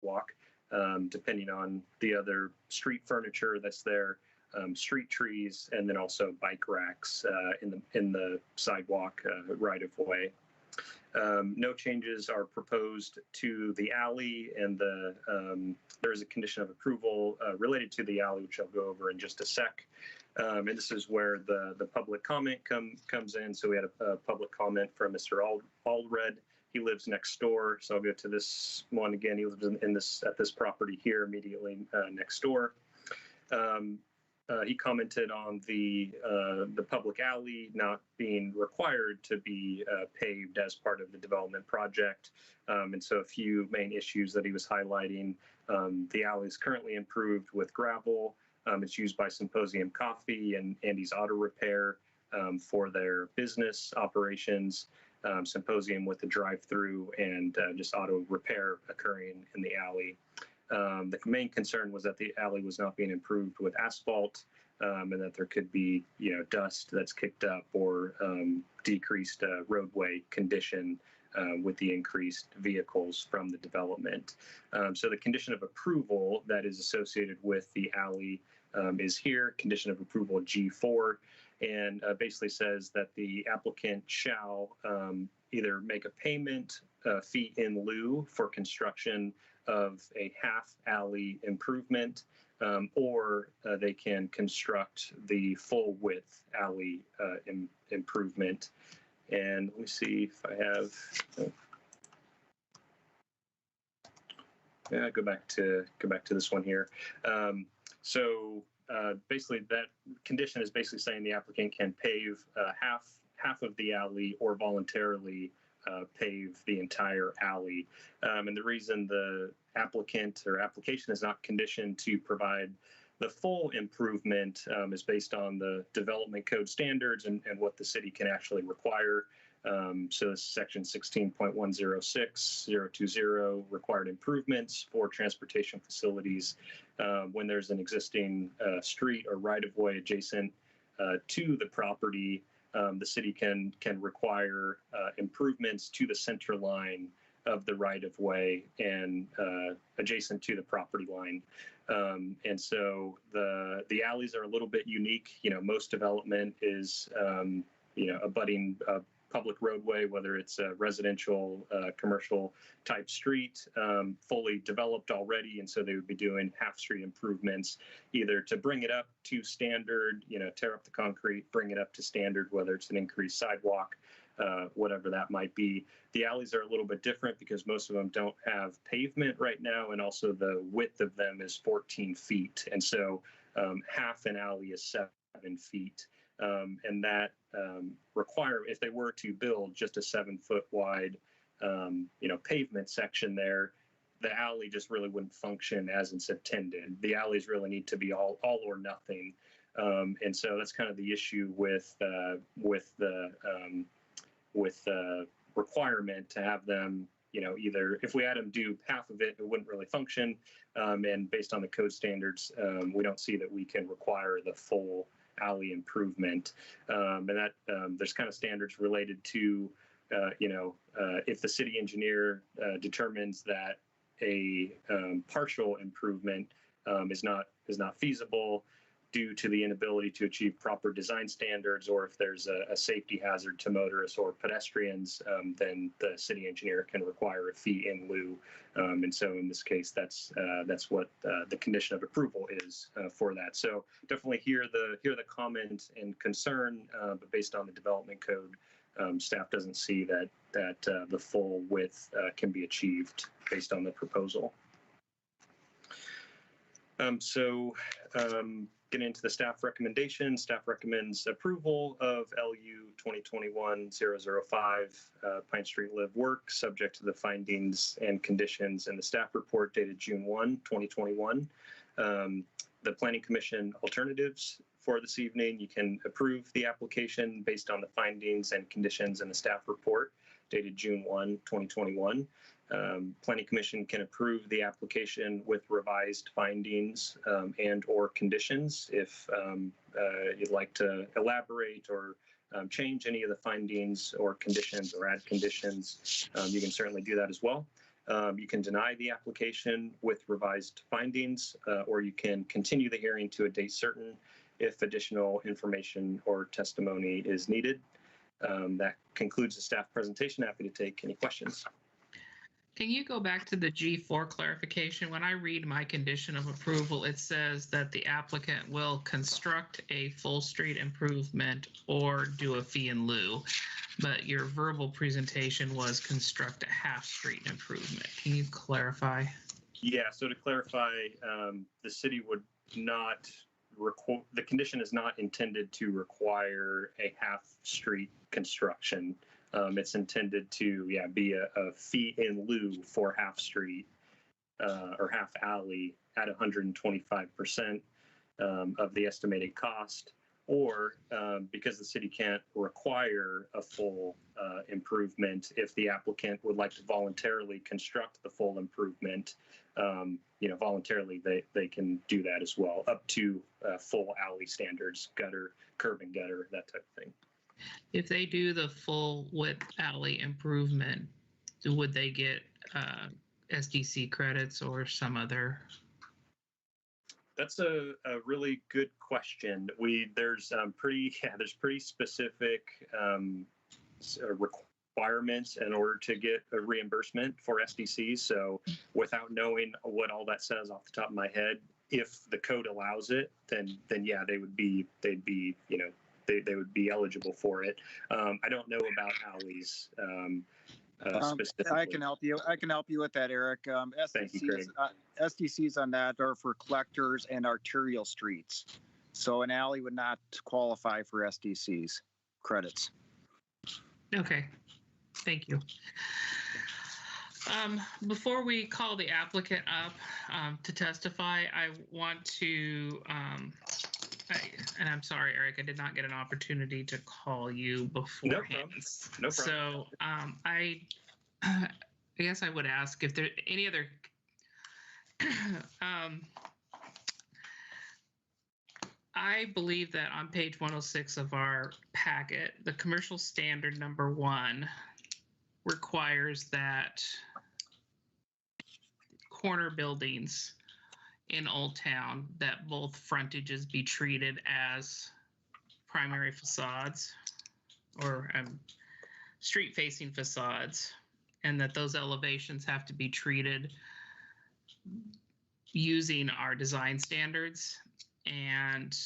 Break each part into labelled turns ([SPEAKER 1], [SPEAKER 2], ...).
[SPEAKER 1] sidewalk, depending on the other street furniture that's there, street trees, and then also bike racks in the sidewalk right of way. No changes are proposed to the alley, and there is a condition of approval related to the alley, which I'll go over in just a sec. And this is where the public comment comes in. So we had a public comment from Mr. Allred. He lives next door, so I'll go to this one again. He lives at this property here, immediately next door. He commented on the public alley not being required to be paved as part of the development project. And so a few main issues that he was highlighting. The alley is currently improved with gravel. It's used by Symposium Coffee and Andy's Auto Repair for their business operations. Symposium with the drive-through and just auto repair occurring in the alley. The main concern was that the alley was not being improved with asphalt, and that there could be, dust that's kicked up or decreased roadway condition with the increased vehicles from the development. So the condition of approval that is associated with the alley is here, condition of approval G4, and basically says that the applicant shall either make a payment fee in lieu for construction of a half alley improvement, or they can construct the full width alley improvement. And let me see if I have. Yeah, go back to this one here. Basically, that condition is basically saying the applicant can pave half of the alley or voluntarily pave the entire alley. And the reason the applicant or application is not conditioned to provide the full improvement is based on the development code standards and what the city can actually require. So this is section 16.106.020, required improvements for transportation facilities. When there's an existing street or right-of-way adjacent to the property, the city can require improvements to the center line of the right-of-way and adjacent to the property line. And so the alleys are a little bit unique. Most development is, abutting public roadway, whether it's a residential, commercial type street, fully developed already. And so they would be doing half street improvements, either to bring it up to standard, tear up the concrete, bring it up to standard, whether it's an increased sidewalk, whatever that might be. The alleys are a little bit different because most of them don't have pavement right now. And also the width of them is 14 feet. And so half an alley is 7 feet. And that require, if they were to build just a 7-foot wide, pavement section there, the alley just really wouldn't function as it's intended. The alleys really need to be all or nothing. And so that's kind of the issue with the requirement to have them, either if we had them do half of it, it wouldn't really function. And based on the code standards, we don't see that we can require the full alley improvement. And that there's kind of standards related to, if the city engineer determines that a partial improvement is not feasible due to the inability to achieve proper design standards, or if there's a safety hazard to motorists or pedestrians, then the city engineer can require a fee in lieu. And so in this case, that's what the condition of approval is for that. So definitely hear the comment and concern, but based on the development code, staff doesn't see that the full width can be achieved based on the proposal. Getting into the staff recommendation, staff recommends approval of LU 2021-005 Pine Street Live Work, subject to the findings and conditions in the staff report dated June 1, 2021. The Planning Commission alternatives for this evening: you can approve the application based on the findings and conditions in the staff report dated June 1, 2021. Planning Commission can approve the application with revised findings and or conditions. If you'd like to elaborate or change any of the findings or conditions or add conditions, you can certainly do that as well. You can deny the application with revised findings, or you can continue the hearing to a date certain if additional information or testimony is needed. That concludes the staff presentation. Happy to take any questions.
[SPEAKER 2] Can you go back to the G4 clarification? When I read my condition of approval, it says that the applicant will construct a full street improvement or do a fee in lieu, but your verbal presentation was construct a half street improvement. Can you clarify?
[SPEAKER 1] Yeah, so to clarify, the city would not the condition is not intended to require a half street construction. It's intended to, be a fee in lieu for half street or half alley at 125% of the estimated cost, or because the city can't require a full improvement, if the applicant would like to voluntarily construct the full improvement, voluntarily they can do that as well, up to full alley standards, gutter, curb and gutter, that type of thing.
[SPEAKER 2] If they do the full width alley improvement, would they get SDC credits or some other?
[SPEAKER 1] That's a really good question. There's pretty specific requirements in order to get a reimbursement for SDCs. So without knowing what all that says off the top of my head, if the code allows it, then yeah, they would be eligible for it. I don't know about alleys.
[SPEAKER 3] I can help you. I can help you with that, Eric.
[SPEAKER 1] Thank you, Craig.
[SPEAKER 3] SDCs on that are for collectors and arterial streets. So an alley would not qualify for SDCs credits.
[SPEAKER 2] Okay, thank you. Before we call the applicant up to testify, I want to, and I'm sorry, Eric, I did not get an opportunity to call you beforehand.
[SPEAKER 1] No problem.
[SPEAKER 2] So I guess I would ask if there any other I believe that on page 106 of our packet, the commercial standard number 1 requires that corner buildings in Old Town, that both frontages be treated as primary facades or street-facing facades, and that those elevations have to be treated using our design standards. And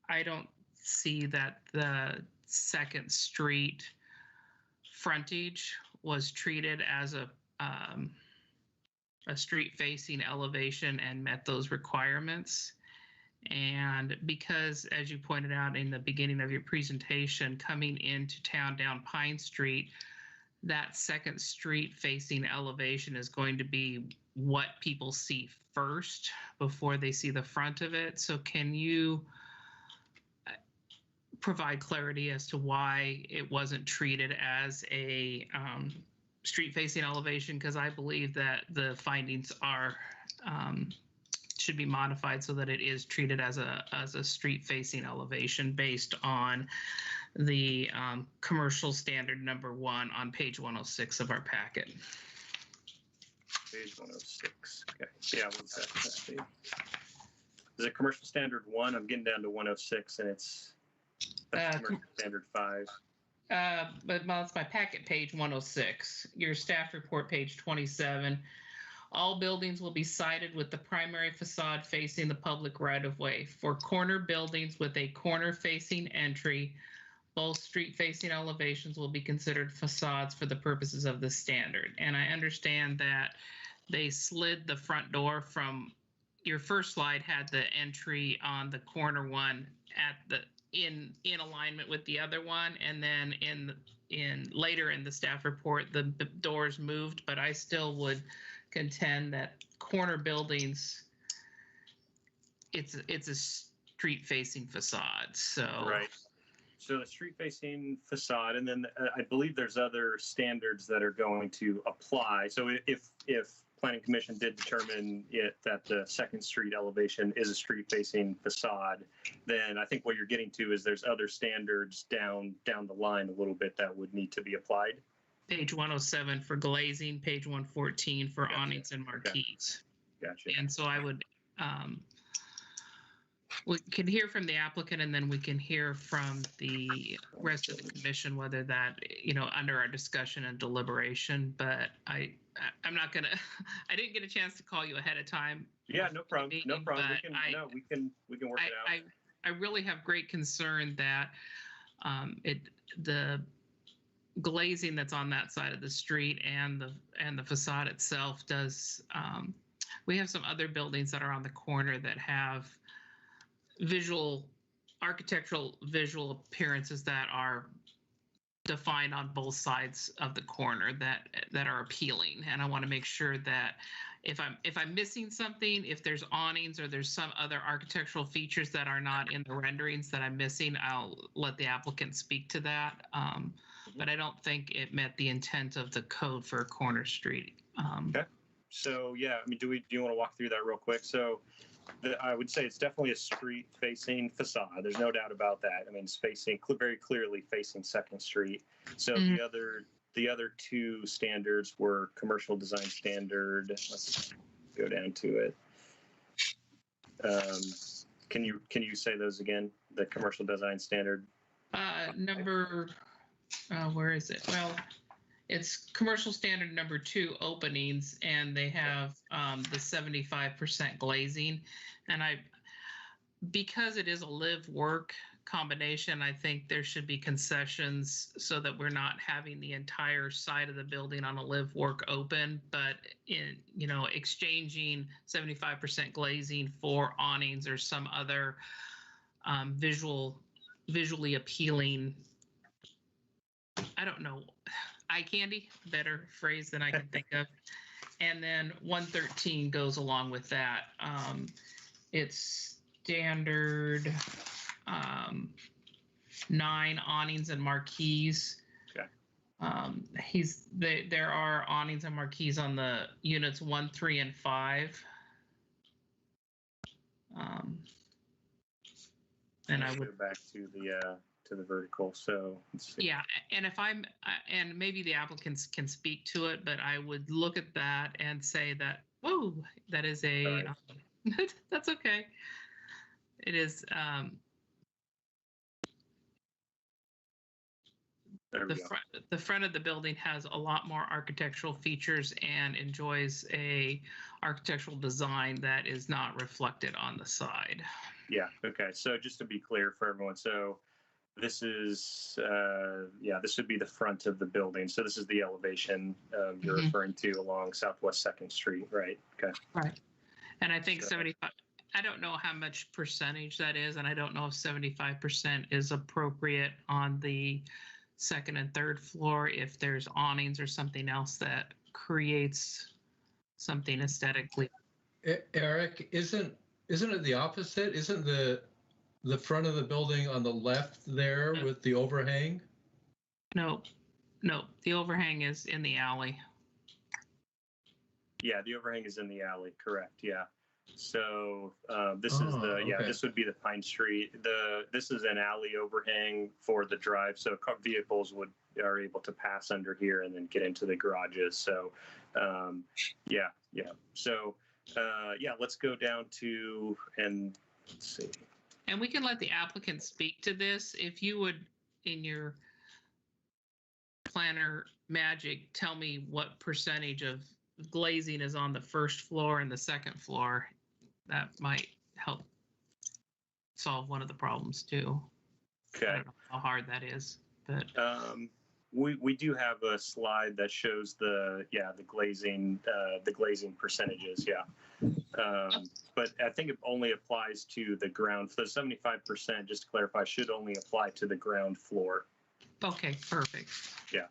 [SPEAKER 2] I don't see that the Second Street frontage was treated as a street-facing elevation and met those requirements. And because, as you pointed out in the beginning of your presentation, coming into town down Pine Street, that Second Street facing elevation is going to be what people see first before they see the front of it. So can you provide clarity as to why it wasn't treated as a street facing elevation? Because I believe that the findings are should be modified so that it is treated as a street facing elevation based on the commercial standard number 1 on page 106 of our packet.
[SPEAKER 1] Page 106. Okay. Yeah, what's that? Is it commercial standard 1? I'm getting down to 106, and it's commercial standard 5.
[SPEAKER 2] But it's my packet page 106. Your staff report page 27. All buildings will be sited with the primary facade facing the public right-of-way. For corner buildings with a corner-facing entry, both street-facing elevations will be considered facades for the purposes of the standard. And I understand that they slid the front door from your first slide had the entry on the corner one at the in alignment with the other one, and then in later in the staff report the doors moved, but I still would contend that corner buildings, it's a street-facing facade. So
[SPEAKER 1] right. So the street-facing facade, and then I believe there's other standards that are going to apply. So if Planning Commission did determine that the Second Street elevation is a street-facing facade, then I think what you're getting to is there's other standards down the line a little bit that would need to be applied.
[SPEAKER 2] page 107 for glazing, page 114 for
[SPEAKER 1] Gotcha.
[SPEAKER 2] awnings and marquees.
[SPEAKER 1] Gotcha.
[SPEAKER 2] And so I would, we can hear from the applicant, and then we can hear from the rest of the commission, whether that, under our discussion and deliberation. But I'm not gonna, I didn't get a chance to call you ahead of time.
[SPEAKER 1] Yeah, no problem. No problem.
[SPEAKER 2] But
[SPEAKER 1] We can work it out.
[SPEAKER 2] I really have great concern that the glazing that's on that side of the street and the facade itself does. We have some other buildings that are on the corner that have architectural visual appearances that are defined on both sides of the corner that are appealing. And I want to make sure that if I'm missing something, if there's awnings or there's some other architectural features that are not in the renderings that I'm missing, I'll let the applicant speak to that. But I don't think it met the intent of the code for a corner street.
[SPEAKER 1] Okay. So yeah, I mean, do you want to walk through that real quick? So I would say it's definitely a street-facing facade. There's no doubt about that. I mean, it's facing very clearly facing Second Street. So the other two standards were commercial design standard. Let's go down to it. Can you say those again? The commercial design standard.
[SPEAKER 2] Where is it? Well, it's commercial standard number 2 openings, and they have the 75% glazing. And because it is a live work combination, I think there should be concessions so that we're not having the entire side of the building on a live work open, but in exchanging 75% glazing for awnings or some other visually appealing, I don't know, eye candy, better phrase than I can think of. And then 113 goes along with that. It's standard 9 awnings and marquees.
[SPEAKER 1] Okay.
[SPEAKER 2] There are awnings and marquees on the units 1, 3, and 5. And I would
[SPEAKER 1] go back to the vertical. So let's see.
[SPEAKER 2] Yeah, and and maybe the applicants can speak to it, but I would look at that and say that, oh, that is a, that's okay. It is, the front of the building has a lot more architectural features and enjoys a architectural design that is not reflected on the side.
[SPEAKER 1] Yeah. Okay. So just to be clear for everyone, so this is, this would be the front of the building. So this is the elevation you're referring to along Southwest 2nd Street, right? Okay.
[SPEAKER 2] Right. And I think 75, I don't know how much percentage that is, and I don't know if 75% is appropriate on the 2nd and 3rd floor, if there's awnings or something else that creates something aesthetically.
[SPEAKER 4] Eric, isn't it the opposite? Isn't the front of the building on the left there with the overhang?
[SPEAKER 2] No, the overhang is in the alley.
[SPEAKER 1] Yeah, the overhang is in the alley, correct, yeah. So this is this would be the Pine Street. This is an alley overhang for the drive, so vehicles are able to pass under here and then get into the garages. So So let's go down to, and let's see.
[SPEAKER 2] And we can let the applicant speak to this. If you would, in your planner magic, tell me what percentage of glazing is on the 1st floor and the 2nd floor. That might help solve one of the problems too.
[SPEAKER 1] Okay.
[SPEAKER 2] I don't know how hard that is, but
[SPEAKER 1] we do have a slide that shows the glazing percentages. Yeah. But I think it only applies to the ground. The 75%, just to clarify, should only apply to the ground floor.
[SPEAKER 2] Okay, perfect.
[SPEAKER 1] Yeah.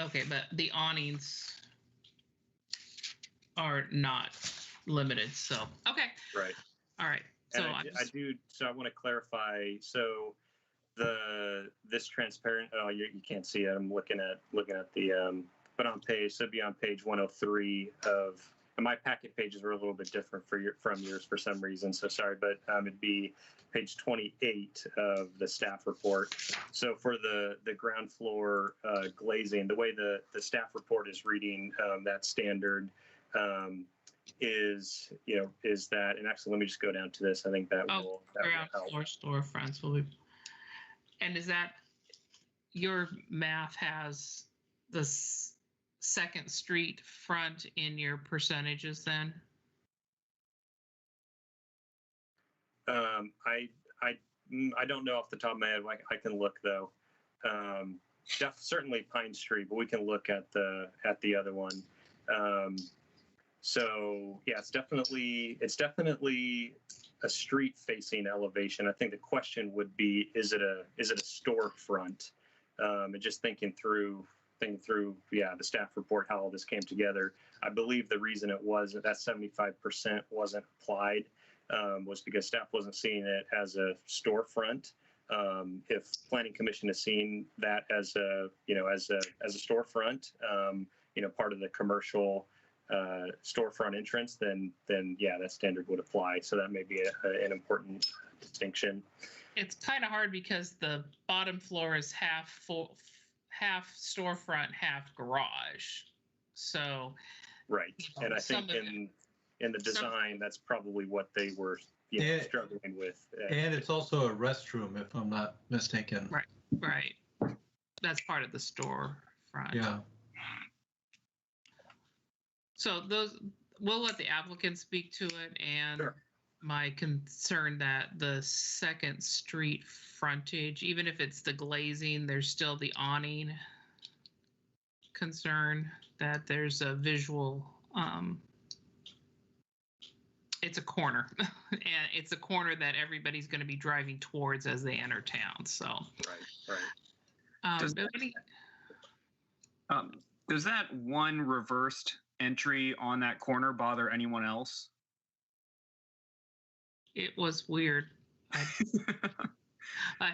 [SPEAKER 2] Okay, but the awnings are not limited, so okay.
[SPEAKER 1] Right.
[SPEAKER 2] All right. So
[SPEAKER 1] I want to clarify. So this transparent. Oh, you can't see it. I'm looking at the but on page. So it'd be on page 103 of And my packet pages were a little bit different from yours for some reason, so sorry, but it'd be page 28 of the staff report. So for the ground floor glazing, the way the staff report is reading that standard is that, and actually let me just go down to this. I think that will
[SPEAKER 2] ground
[SPEAKER 1] help.
[SPEAKER 2] floor storefronts will be. And is that your math has the second street front in your percentages then?
[SPEAKER 1] I don't know off the top of my head. I can look though. Certainly Pine Street, but we can look at the other one. So yeah, it's definitely a street facing elevation. I think the question would be, is it a storefront? And just thinking through the staff report, how all this came together. I believe the reason it was that 75% wasn't applied was because staff wasn't seeing it as a storefront. If Planning Commission is seeing that as a storefront, part of the commercial storefront entrance, then yeah, that standard would apply. So that may be an important distinction.
[SPEAKER 2] It's kind of hard because the bottom floor is half storefront, half garage. So
[SPEAKER 1] right, and I think in the design, that's probably what they were struggling with.
[SPEAKER 4] And it's also a restroom, if I'm not mistaken.
[SPEAKER 2] Right. That's part of the storefront.
[SPEAKER 4] Yeah.
[SPEAKER 2] So we'll let the applicant speak to it, and
[SPEAKER 1] sure.
[SPEAKER 2] My concern that the second street frontage, even if it's the glazing, there's still the awning concern that there's a visual, it's a corner and it's a corner that everybody's going to be driving towards as they enter town. So,
[SPEAKER 1] right.
[SPEAKER 5] Does that one reversed entry on that corner bother anyone else?
[SPEAKER 2] It was weird. But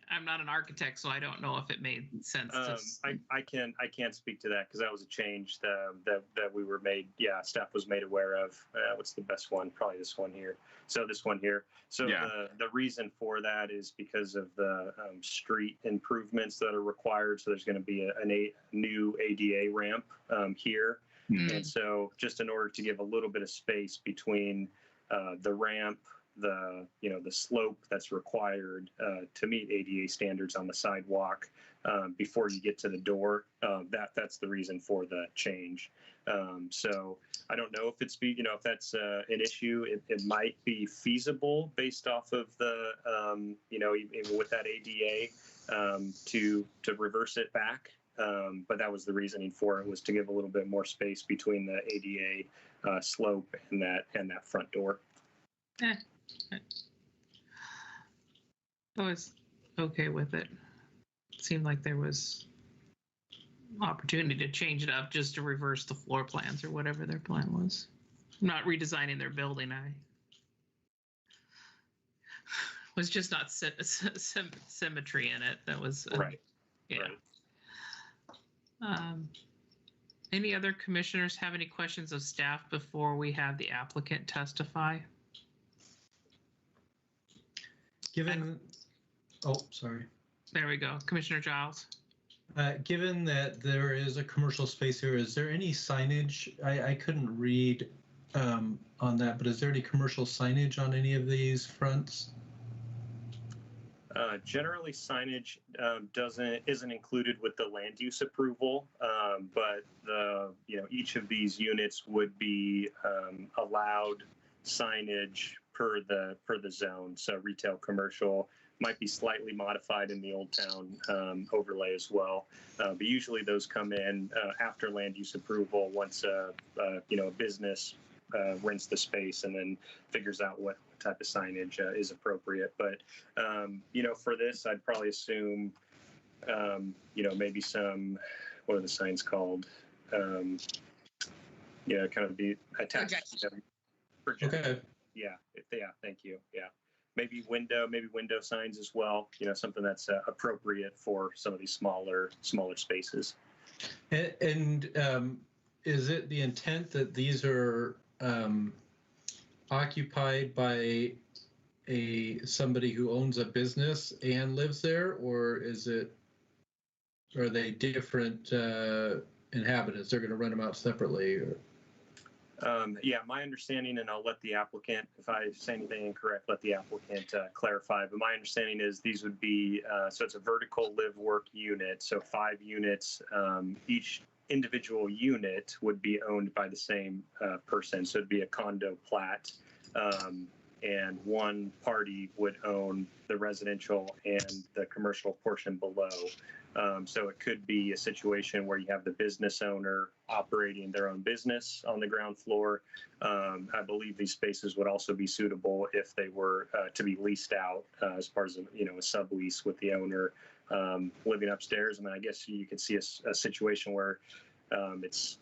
[SPEAKER 2] I'm not an architect, so I don't know if it made sense.
[SPEAKER 1] I can't speak to that because that was a change that we were made. Yeah, staff was made aware of. What's the best one? Probably this one here. So this one here. So yeah. The reason for that is because of the street improvements that are required. So there's going to be a new ADA ramp here, and so just in order to give a little bit of space between the ramp, the slope that's required to meet ADA standards on the sidewalk before you get to the door. That's the reason for the change. So I don't know if if that's an issue. It might be feasible based off of the even with that ADA to reverse it back. But that was the reasoning for it, was to give a little bit more space between the ADA slope and that front door.
[SPEAKER 2] I was okay with it. It seemed like there was opportunity to change it up just to reverse the floor plans or whatever their plan was. Not redesigning their building. I was just not symmetry in it. That was
[SPEAKER 1] right.
[SPEAKER 2] Yeah.
[SPEAKER 1] Right.
[SPEAKER 2] Any other commissioners have any questions of staff before we have the applicant testify?
[SPEAKER 4] Sorry.
[SPEAKER 2] There we go. Commissioner Giles.
[SPEAKER 4] Given that there is a commercial space here, is there any signage? I couldn't read on that, but is there any commercial signage on any of these fronts?
[SPEAKER 1] Generally, signage isn't included with the land use approval, but each of these units would be allowed signage per the zone. So retail, commercial might be slightly modified in the Old Town overlay as well. But usually those come in after land use approval, once a business rents the space and then figures out what type of signage is appropriate. But for this, I'd probably assume maybe some, what are the signs called? Kind of be attached.
[SPEAKER 4] Okay.
[SPEAKER 1] Yeah. Thank you. Yeah. Maybe window signs as well. Something that's appropriate for some of these smaller spaces.
[SPEAKER 4] And is it the intent that these are occupied by somebody who owns a business and lives there, or are they different inhabitants? They're going to rent them out separately? Or?
[SPEAKER 1] Yeah, my understanding, and I'll let the applicant, if I say anything incorrect, let the applicant clarify. But my understanding is these would be, so it's a vertical live work unit. So 5 units, each individual unit would be owned by the same person. So it'd be a condo plat. And one party would own the residential and the commercial portion below. So it could be a situation where you have the business owner operating their own business on the ground floor. I believe these spaces would also be suitable if they were to be leased out as part of a sublease with the owner living upstairs. I mean, I guess you could see a situation where it's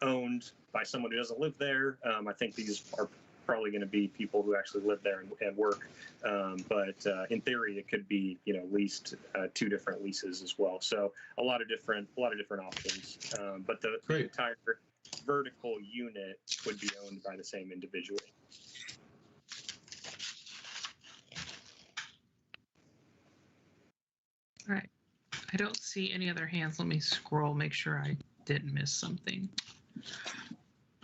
[SPEAKER 1] owned by someone who doesn't live there. I think these are probably going to be people who actually live there and work. But in theory, it could be leased 2 different leases as well. So a lot of different options. But the entire vertical unit would be owned by the same individual.
[SPEAKER 2] All right. I don't see any other hands. Let me scroll, make sure I didn't miss something.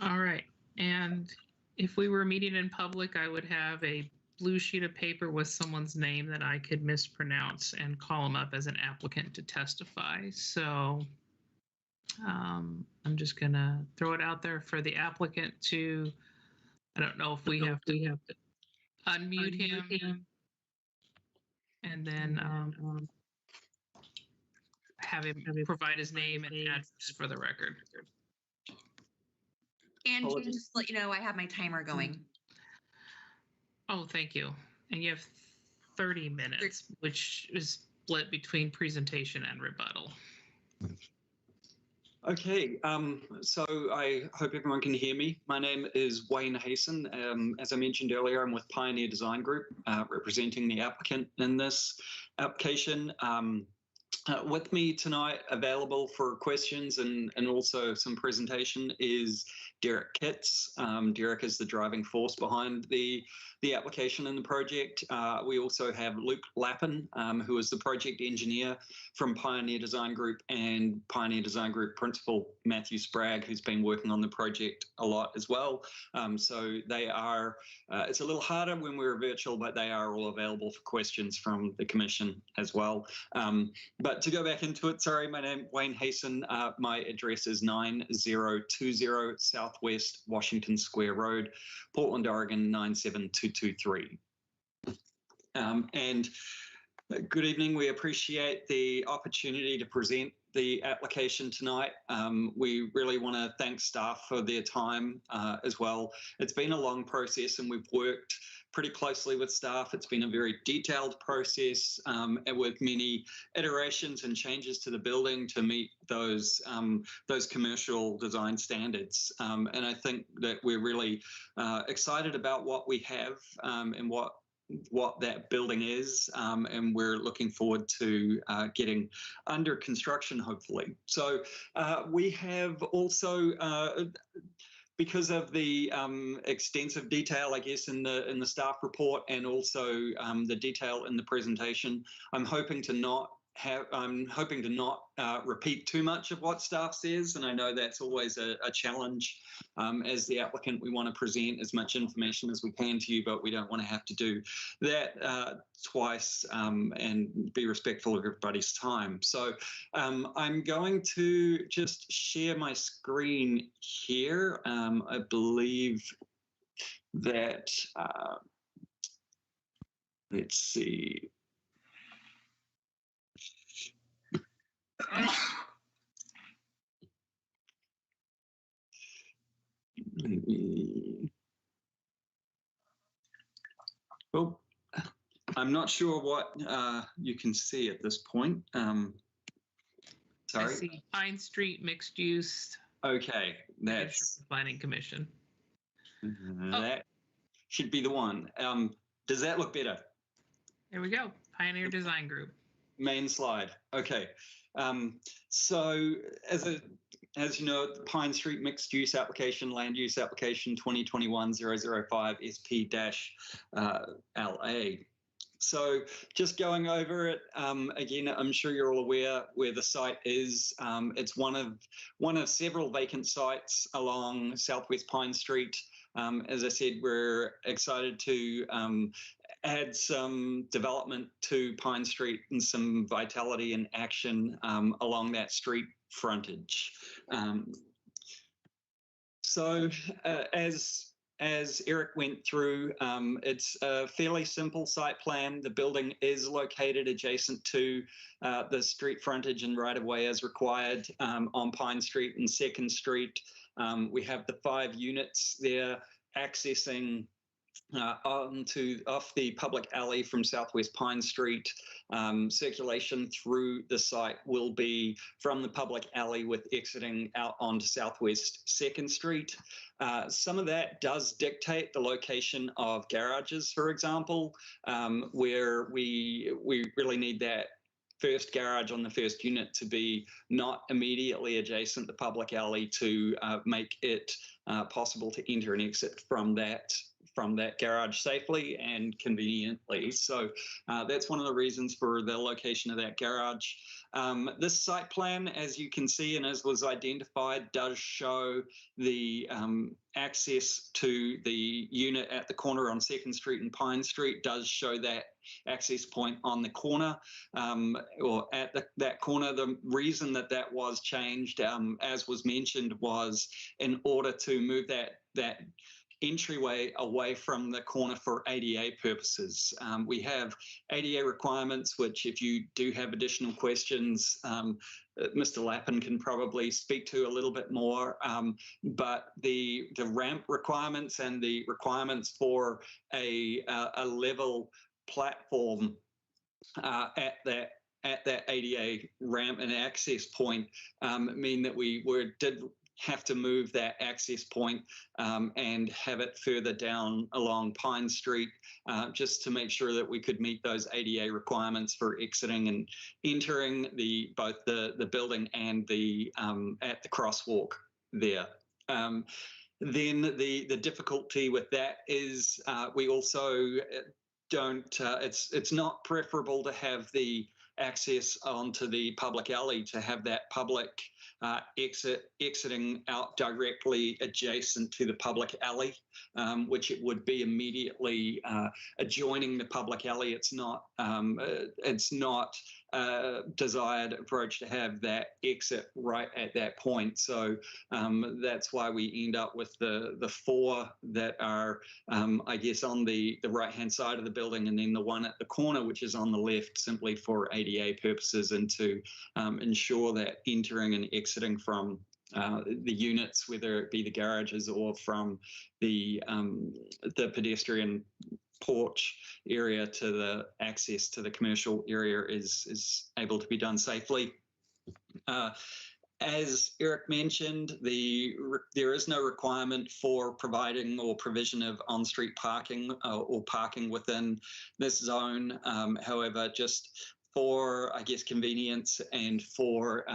[SPEAKER 2] All right. And if we were meeting in public, I would have a blue sheet of paper with someone's name that I could mispronounce and call them up as an applicant to testify. So I'm just going to throw it out there for the applicant to, I don't know if we have to unmute him and then have him provide his name and address for the record.
[SPEAKER 6] And just to let you know, I have my timer going.
[SPEAKER 2] Oh, thank you. And you have 30 minutes, which is split between presentation and rebuttal.
[SPEAKER 7] Okay, so I hope everyone can hear me. My name is Wayne Hasten. As I mentioned earlier, I'm with Pioneer Design Group, representing the applicant in this application. With me tonight, available for questions and also some presentation, is Derek Kitts. Derek is the driving force behind the application and the project. We also have Luke Lappin, who is the project engineer from Pioneer Design Group, and Pioneer Design Group principal Matthew Sprague, who's been working on the project a lot as well. So they are, it's a little harder when we're virtual, but they are all available for questions from the commission as well. But to go back into it, sorry, my name is Wayne Hasten. My address is 9020 Southwest Washington Square Road, Portland, Oregon 97223. And good evening. We appreciate the opportunity to present the application tonight. We really want to thank staff for their time as well. It's been a long process and we've worked pretty closely with staff. It's been a very detailed process and with many iterations and changes to the building to meet those commercial design standards. And I think that we're really excited about what we have and what that building is, and we're looking forward to getting under construction, hopefully. So we have also, because of the extensive detail, I guess, in the staff report and also the detail in the presentation, I'm hoping to not repeat too much of what staff says, and I know that's always a challenge. As the applicant, we want to present as much information as we can to you, but we don't want to have to do that twice and be respectful of everybody's time. So I'm going to just share my screen here. I believe that, let's see. Well, I'm not sure what you can see at this point. Sorry.
[SPEAKER 2] I see Pine Street mixed use.
[SPEAKER 7] Okay, that's
[SPEAKER 2] Planning Commission.
[SPEAKER 7] That should be the one. Does that look better?
[SPEAKER 2] There we go. Pioneer Design Group.
[SPEAKER 7] Main slide. Okay. So as a as you know, the Pine Street Mixed Use Application, Land Use Application 2021-005 SP-LA. So just going over it again, I'm sure you're all aware where the site is. It's one of several vacant sites along Southwest Pine Street. As I said, we're excited to add some development to Pine Street and some vitality and action along that street frontage. So as Eric went through, it's a fairly simple site plan. The building is located adjacent to the street frontage and right-of-way as required on Pine Street and 2nd Street. We have the 5 units there accessing off the public alley from Southwest Pine Street. Circulation through the site will be from the public alley with exiting out onto Southwest 2nd Street. Some of that does dictate the location of garages, for example, where we really need that first garage on the first unit to be not immediately adjacent to the public alley to make it possible to enter and exit from that garage safely and conveniently. So that's one of the reasons for the location of that garage. This site plan, as you can see and as was identified, does show the access to the unit at the corner on 2nd Street and Pine Street, does show that access point on the corner or at that corner. The reason that was changed, as was mentioned, was in order to move that entryway away from the corner for ADA purposes. We have ADA requirements, which if you do have additional questions, Mr. Lappin can probably speak to a little bit more, but the ramp requirements and the requirements for a level platform at that ADA ramp and access point mean that we did have to move that access point and have it further down along Pine Street just to make sure that we could meet those ADA requirements for exiting and entering both the building and at the crosswalk there. Then the difficulty with that is we also don't, it's not preferable to have the access onto the public alley, to have that public exiting out directly adjacent to the public alley, which it would be immediately adjoining the public alley. It's not desired approach to have that exit right at that point. So that's why we end up with the 4 that are, I guess, on the right-hand side of the building, and then the one at the corner, which is on the left, simply for ADA purposes and to ensure that entering and exiting from the units, whether it be the garages or from the pedestrian porch area to the access to the commercial area is able to be done safely. As Eric mentioned, there is no requirement for providing or provision of on-street parking or parking within this zone. However, just for, I guess, convenience and for,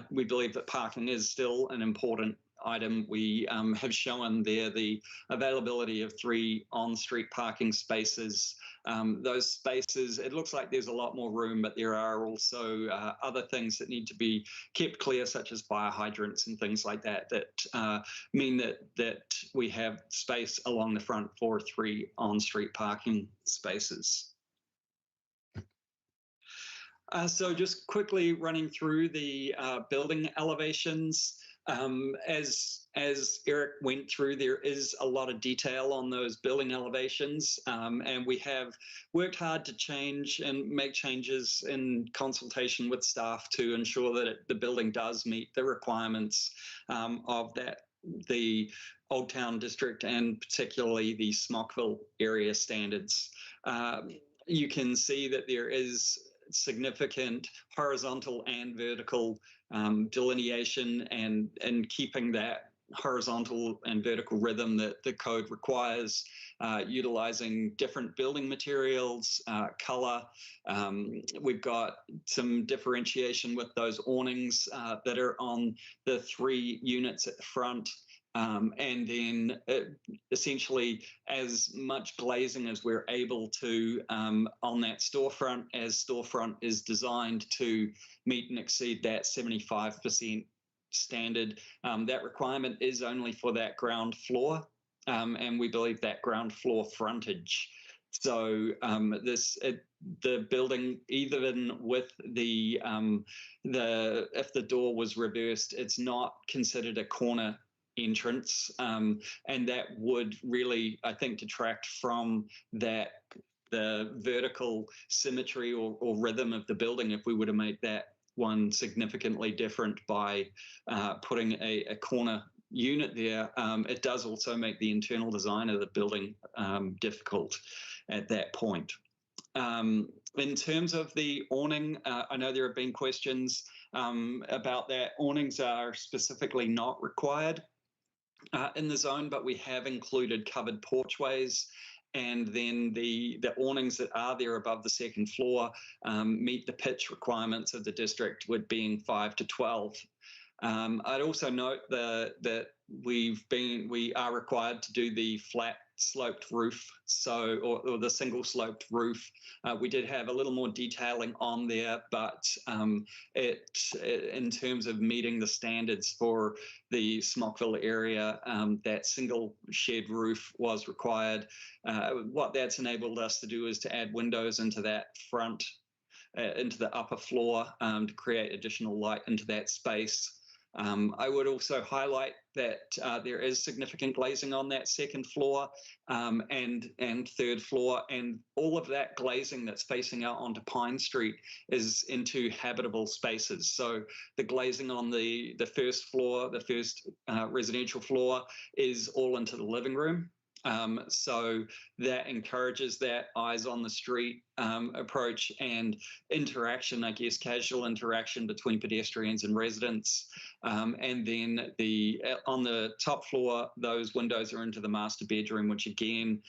[SPEAKER 7] we believe that parking is still an important item. We have shown there the availability of 3 on-street parking spaces. Those spaces, it looks like there's a lot more room, but there are also other things that need to be kept clear, such as fire hydrants and things like that, that mean that we have space along the front for 3 on-street parking spaces. So just quickly running through the building elevations. As Eric went through, there is a lot of detail on those building elevations, and we have worked hard to change and make changes in consultation with staff to ensure that the building does meet the requirements of the Old Town District and particularly the Smockville area standards. You can see that there is significant horizontal and vertical delineation and keeping that horizontal and vertical rhythm that the code requires, utilizing different building materials, color. We've got some differentiation with those awnings that are on the 3 units at the front. And then essentially as much glazing as we're able to on that storefront, as storefront is designed to meet and exceed that 75% standard. That requirement is only for that ground floor, and we believe that ground floor frontage. So the building, even with if the door was reversed, it's not considered a corner entrance, and that would really, I think, detract from the vertical symmetry or rhythm of the building if we were to make that one significantly different by putting a corner unit there. It does also make the internal design of the building difficult at that point. In terms of the awning, I know there have been questions about that. Awnings are specifically not required in the zone, but we have included covered porchways, and then the awnings that are there above the second floor meet the pitch requirements of the district, with being 5 to 12. I'd also note that we are required to do the flat sloped roof, or the single sloped roof. We did have a little more detailing on there, but in terms of meeting the standards for the Smockville area, that single shed roof was required. What that's enabled us to do is to add windows into that front, into the upper floor, to create additional light into that space. I would also highlight that there is significant glazing on that second floor and third floor, and all of that glazing that's facing out onto Pine Street is into habitable spaces. So the glazing on the first floor, the first residential floor, is all into the living room. So that encourages that eyes on the street approach and interaction, I guess, casual interaction between pedestrians and residents. And then on the top floor, those windows are into the master bedroom, which again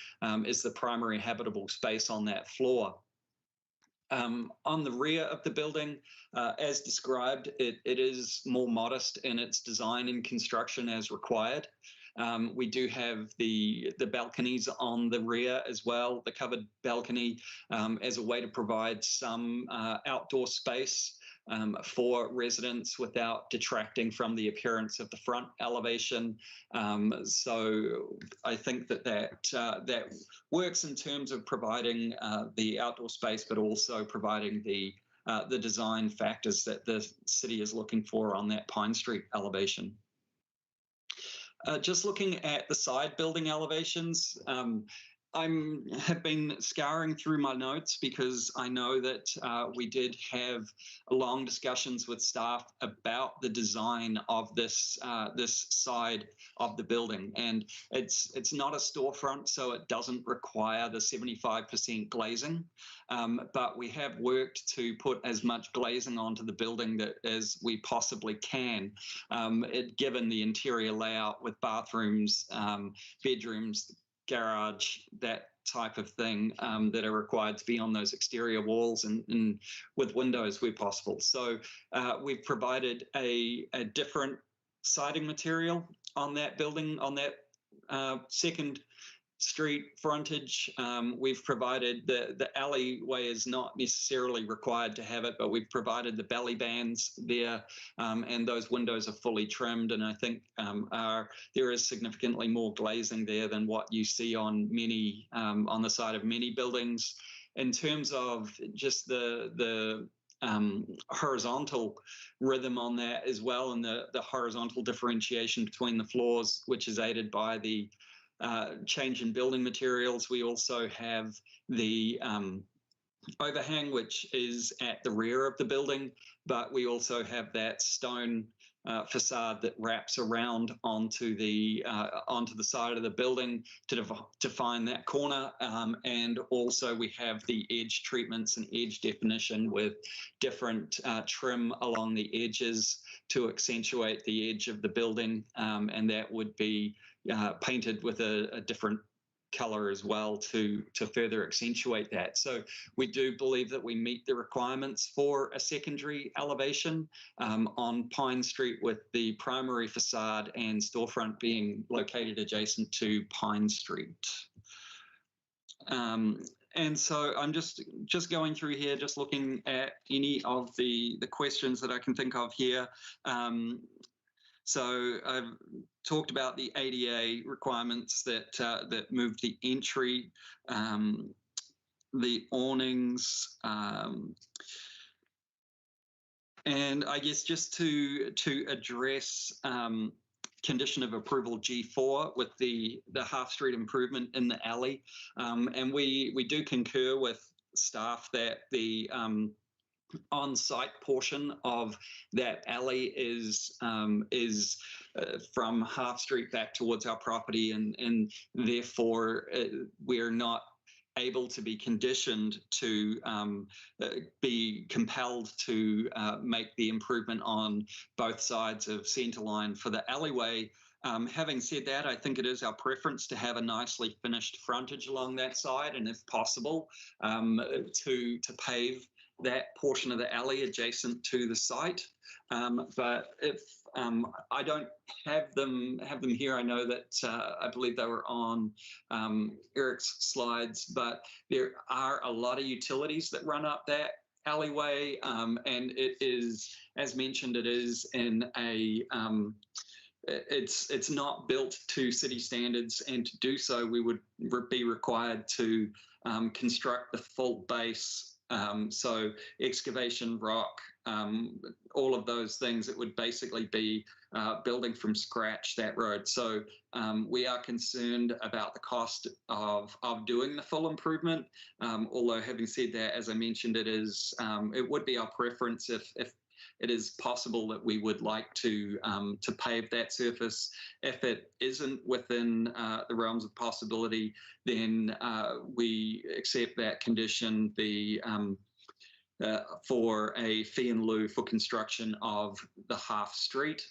[SPEAKER 7] is the primary habitable space on that floor. On the rear of the building, as described, it is more modest in its design and construction as required. We do have the balconies on the rear as well, the covered balcony, as a way to provide some outdoor space for residents without detracting from the appearance of the front elevation. So I think that works in terms of providing the outdoor space, but also providing the design factors that the city is looking for on that Pine Street elevation. Just looking at the side building elevations, I have been scouring through my notes because I know that we did have long discussions with staff about the design of this side of the building, and it's not a storefront, so it doesn't require the 75% glazing. But we have worked to put as much glazing onto the building as we possibly can, given the interior layout with bathrooms, bedrooms, garage, that type of thing, that are required to be on those exterior walls and with windows where possible. So we've provided a different siding material on that building, on that second street frontage. We've provided the alleyway is not necessarily required to have it, but we've provided the belly bands there, and those windows are fully trimmed, and I think there is significantly more glazing there than what you see on many on the side of many buildings. In terms of just the horizontal rhythm on that as well, and the horizontal differentiation between the floors, which is aided by the change in building materials. We also have the overhang, which is at the rear of the building, but we also have that stone facade that wraps around onto the side of the building to define that corner. And also we have the edge treatments and edge definition with different trim along the edges to accentuate the edge of the building. And that would be painted with a different color as well to further accentuate that. So we do believe that we meet the requirements for a secondary elevation on Pine Street, with the primary facade and storefront being located adjacent to Pine Street. And so I'm just going through here, just looking at any of the questions that I can think of here. So I've talked about the ADA requirements that moved the entry, the awnings, and I guess just to address condition of approval G4 with the half street improvement in the alley, and we do concur with staff that the on-site portion of that alley is from Half Street back towards our property, and therefore we're not able to be conditioned to be compelled to make the improvement on both sides of Centerline for the alleyway. Having said that, I think it is our preference to have a nicely finished frontage along that side, and if possible, to pave that portion of the alley adjacent to the site. But if I don't have them here, I know that I believe they were on Eric's slides, but there are a lot of utilities that run up that alleyway, and it is, as mentioned, it is in a it's not built to city standards, and to do so we would be required to construct the full base. So excavation, rock, all of those things, it would basically be building from scratch that road. So we are concerned about the cost of doing the full improvement. Although having said that, as I mentioned, it would be our preference if it is possible that we would like to pave that surface. If it isn't within the realms of possibility, then we accept that condition for a fee in lieu for construction of the half street.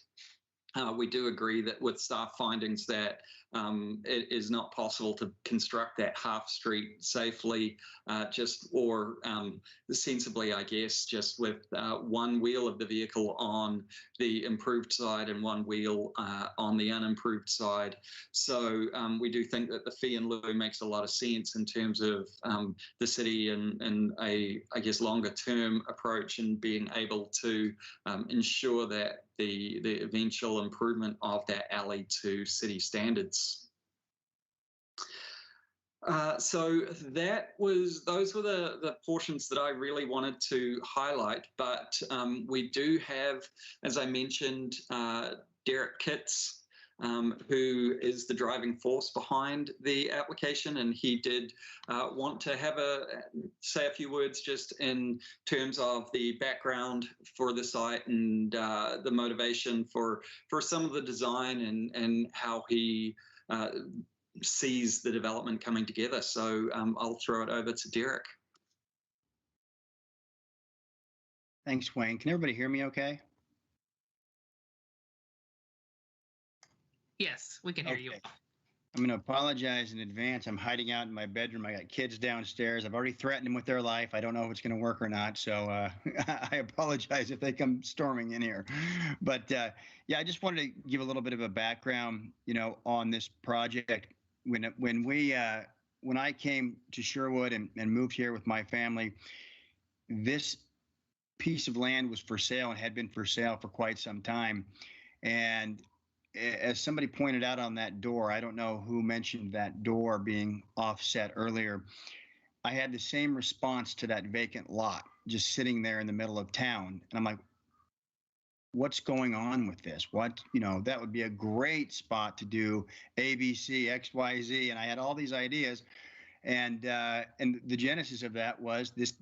[SPEAKER 7] We do agree that with staff findings that it is not possible to construct that half street safely, or sensibly, I guess, just with one wheel of the vehicle on the improved side and one wheel on the unimproved side. So we do think that the fee in lieu makes a lot of sense in terms of the city and a, I guess, longer term approach, and being able to ensure that the eventual improvement of that alley to city standards. So those were the portions that I really wanted to highlight, but we do have, as I mentioned, Derek Kitts, who is the driving force behind the application, and he did want to say a few words just in terms of the background for the site and the motivation for some of the design and how he sees the development coming together. So I'll throw it over to Derek.
[SPEAKER 8] Thanks, Wayne. Can everybody hear me okay?
[SPEAKER 2] Yes, we can hear you.
[SPEAKER 8] I'm going to apologize in advance. I'm hiding out in my bedroom. I got kids downstairs. I've already threatened them with their life. I don't know if it's going to work or not. So I apologize if they come storming in here. But yeah, I just wanted to give a little bit of a background, on this project. When I came to Sherwood and moved here with my family, this piece of land was for sale and had been for sale for quite some time. And as somebody pointed out on that door, I don't know who mentioned that door being offset earlier. I had the same response to that vacant lot just sitting there in the middle of town. And I'm like, what's going on with this? That would be a great spot to do ABC, X, Y, Z. And I had all these ideas. And the genesis of that was this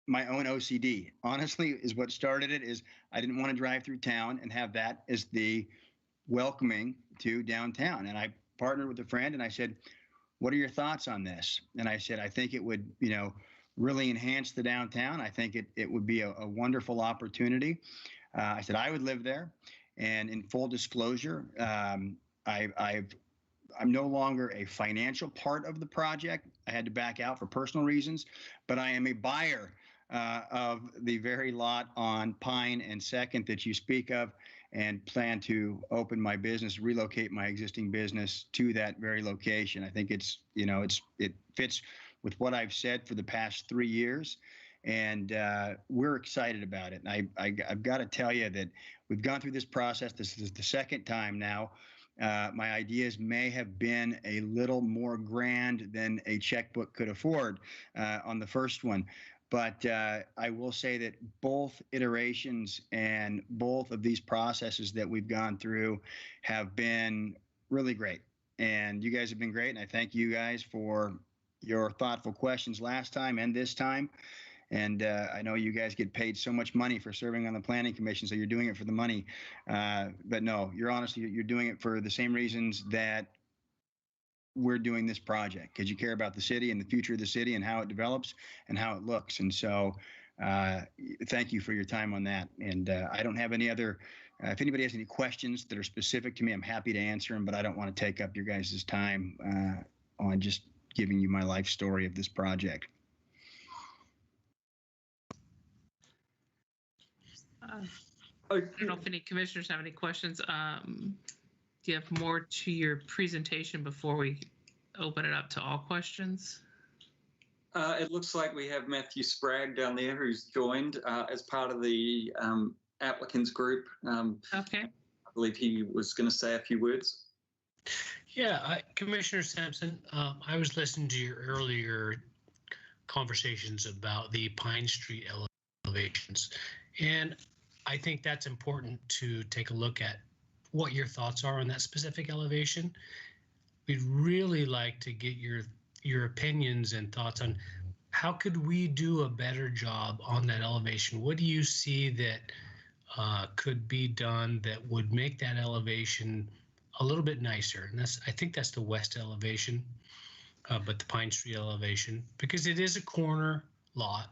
[SPEAKER 8] my own OCD. Honestly, is what started it. Is I didn't want to drive through town and have that as the welcoming to downtown. And I partnered with a friend and I said, what are your thoughts on this? And I said, I think it would, really enhance the downtown. I think it would be a wonderful opportunity. I said, I would live there. And in full disclosure, I'm no longer a financial part of the project. I had to back out for personal reasons, but I am a buyer of the very lot on Pine and Second that you speak of, and plan to open my business, relocate my existing business to that very location. I think it fits with what I've said for the past 3 years, and we're excited about it. And I've got to tell you that we've gone through this process. This is the second time now. My ideas may have been a little more grand than a checkbook could afford on the first one. But I will say that both iterations and both of these processes that we've gone through have been really great. And you guys have been great. And I thank you guys for your thoughtful questions last time and this time. And I know you guys get paid so much money for serving on the planning commission, so you're doing it for the money. But no, you're doing it for the same reasons that we're doing this project, because you care about the city and the future of the city and how it develops and how it looks. And so thank you for your time on that. And I don't have any other, if anybody has any questions that are specific to me, I'm happy to answer them, but I don't want to take up your guys' time on just giving you my life story of this project.
[SPEAKER 2] I don't know if any commissioners have any questions. Do you have more to your presentation before we open it up to all questions?
[SPEAKER 7] It looks like we have Matthew Sprague down there who's joined as part of the applicants group.
[SPEAKER 2] Okay.
[SPEAKER 7] I believe he was going to say a few words.
[SPEAKER 9] Yeah, Commissioner Sampson, I was listening to your earlier conversations about the Pine Street elevations, and I think that's important to take a look at what your thoughts are on that specific elevation. We'd really like to get your opinions and thoughts on how could we do a better job on that elevation. What do you see that could be done that would make that elevation a little bit nicer? And I think that's the west elevation, but the Pine Street elevation, because it is a corner lot,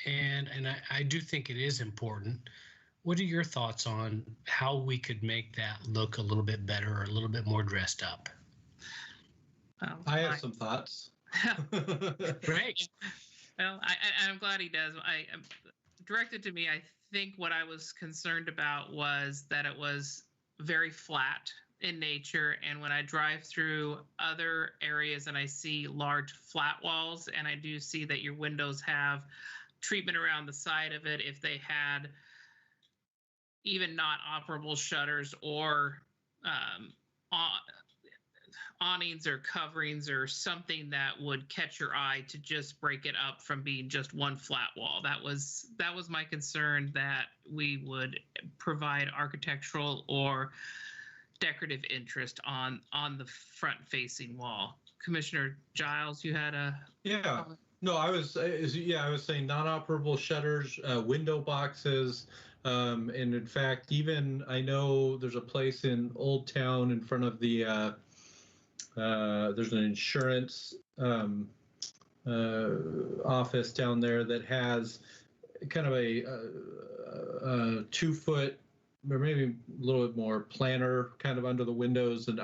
[SPEAKER 9] and I do think it is important. What are your thoughts on how we could make that look a little bit better or a little bit more dressed up?
[SPEAKER 4] I have some thoughts.
[SPEAKER 9] Great.
[SPEAKER 2] Well, I'm glad he does. Directed to me, I think what I was concerned about was that it was very flat in nature. And when I drive through other areas and I see large flat walls, and I do see that your windows have treatment around the side of it, if they had even not operable shutters or awnings or coverings or something that would catch your eye to just break it up from being just one flat wall. That was my concern, that we would provide architectural or decorative interest on the front facing wall. Commissioner Giles, you had a
[SPEAKER 4] No, I was saying non-operable shutters, window boxes. And in fact, even I know there's a place in Old Town in front of the, there's an insurance office down there that has kind of a 2 foot or maybe a little bit more planter kind of under the windows. And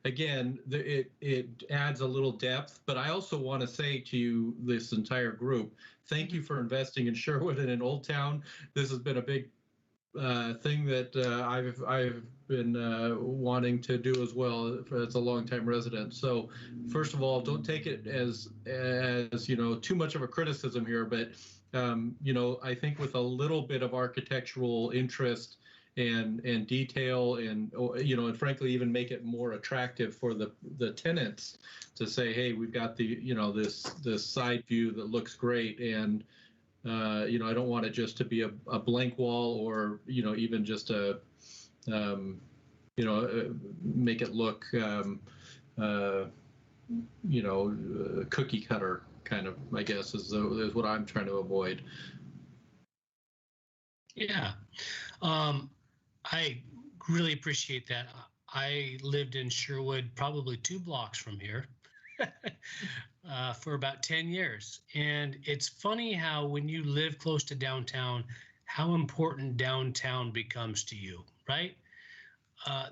[SPEAKER 4] it adds a little depth, but I also want to say to you, this entire group, thank you for investing in Sherwood and in Old Town. This has been a big thing that I've been wanting to do as well as a longtime resident. So first of all, don't take it as too much of a criticism here, but I think with a little bit of architectural interest and detail and frankly even make it more attractive for the tenants to say, hey, we've got the this side view that looks great, and I don't want it just to be a blank wall or even just a make it look cookie cutter kind of, I guess, is what I'm trying to avoid.
[SPEAKER 9] Yeah. I really appreciate that. I lived in Sherwood, probably 2 blocks from here, for about 10 years. And it's funny how when you live close to downtown, how important downtown becomes to you, right?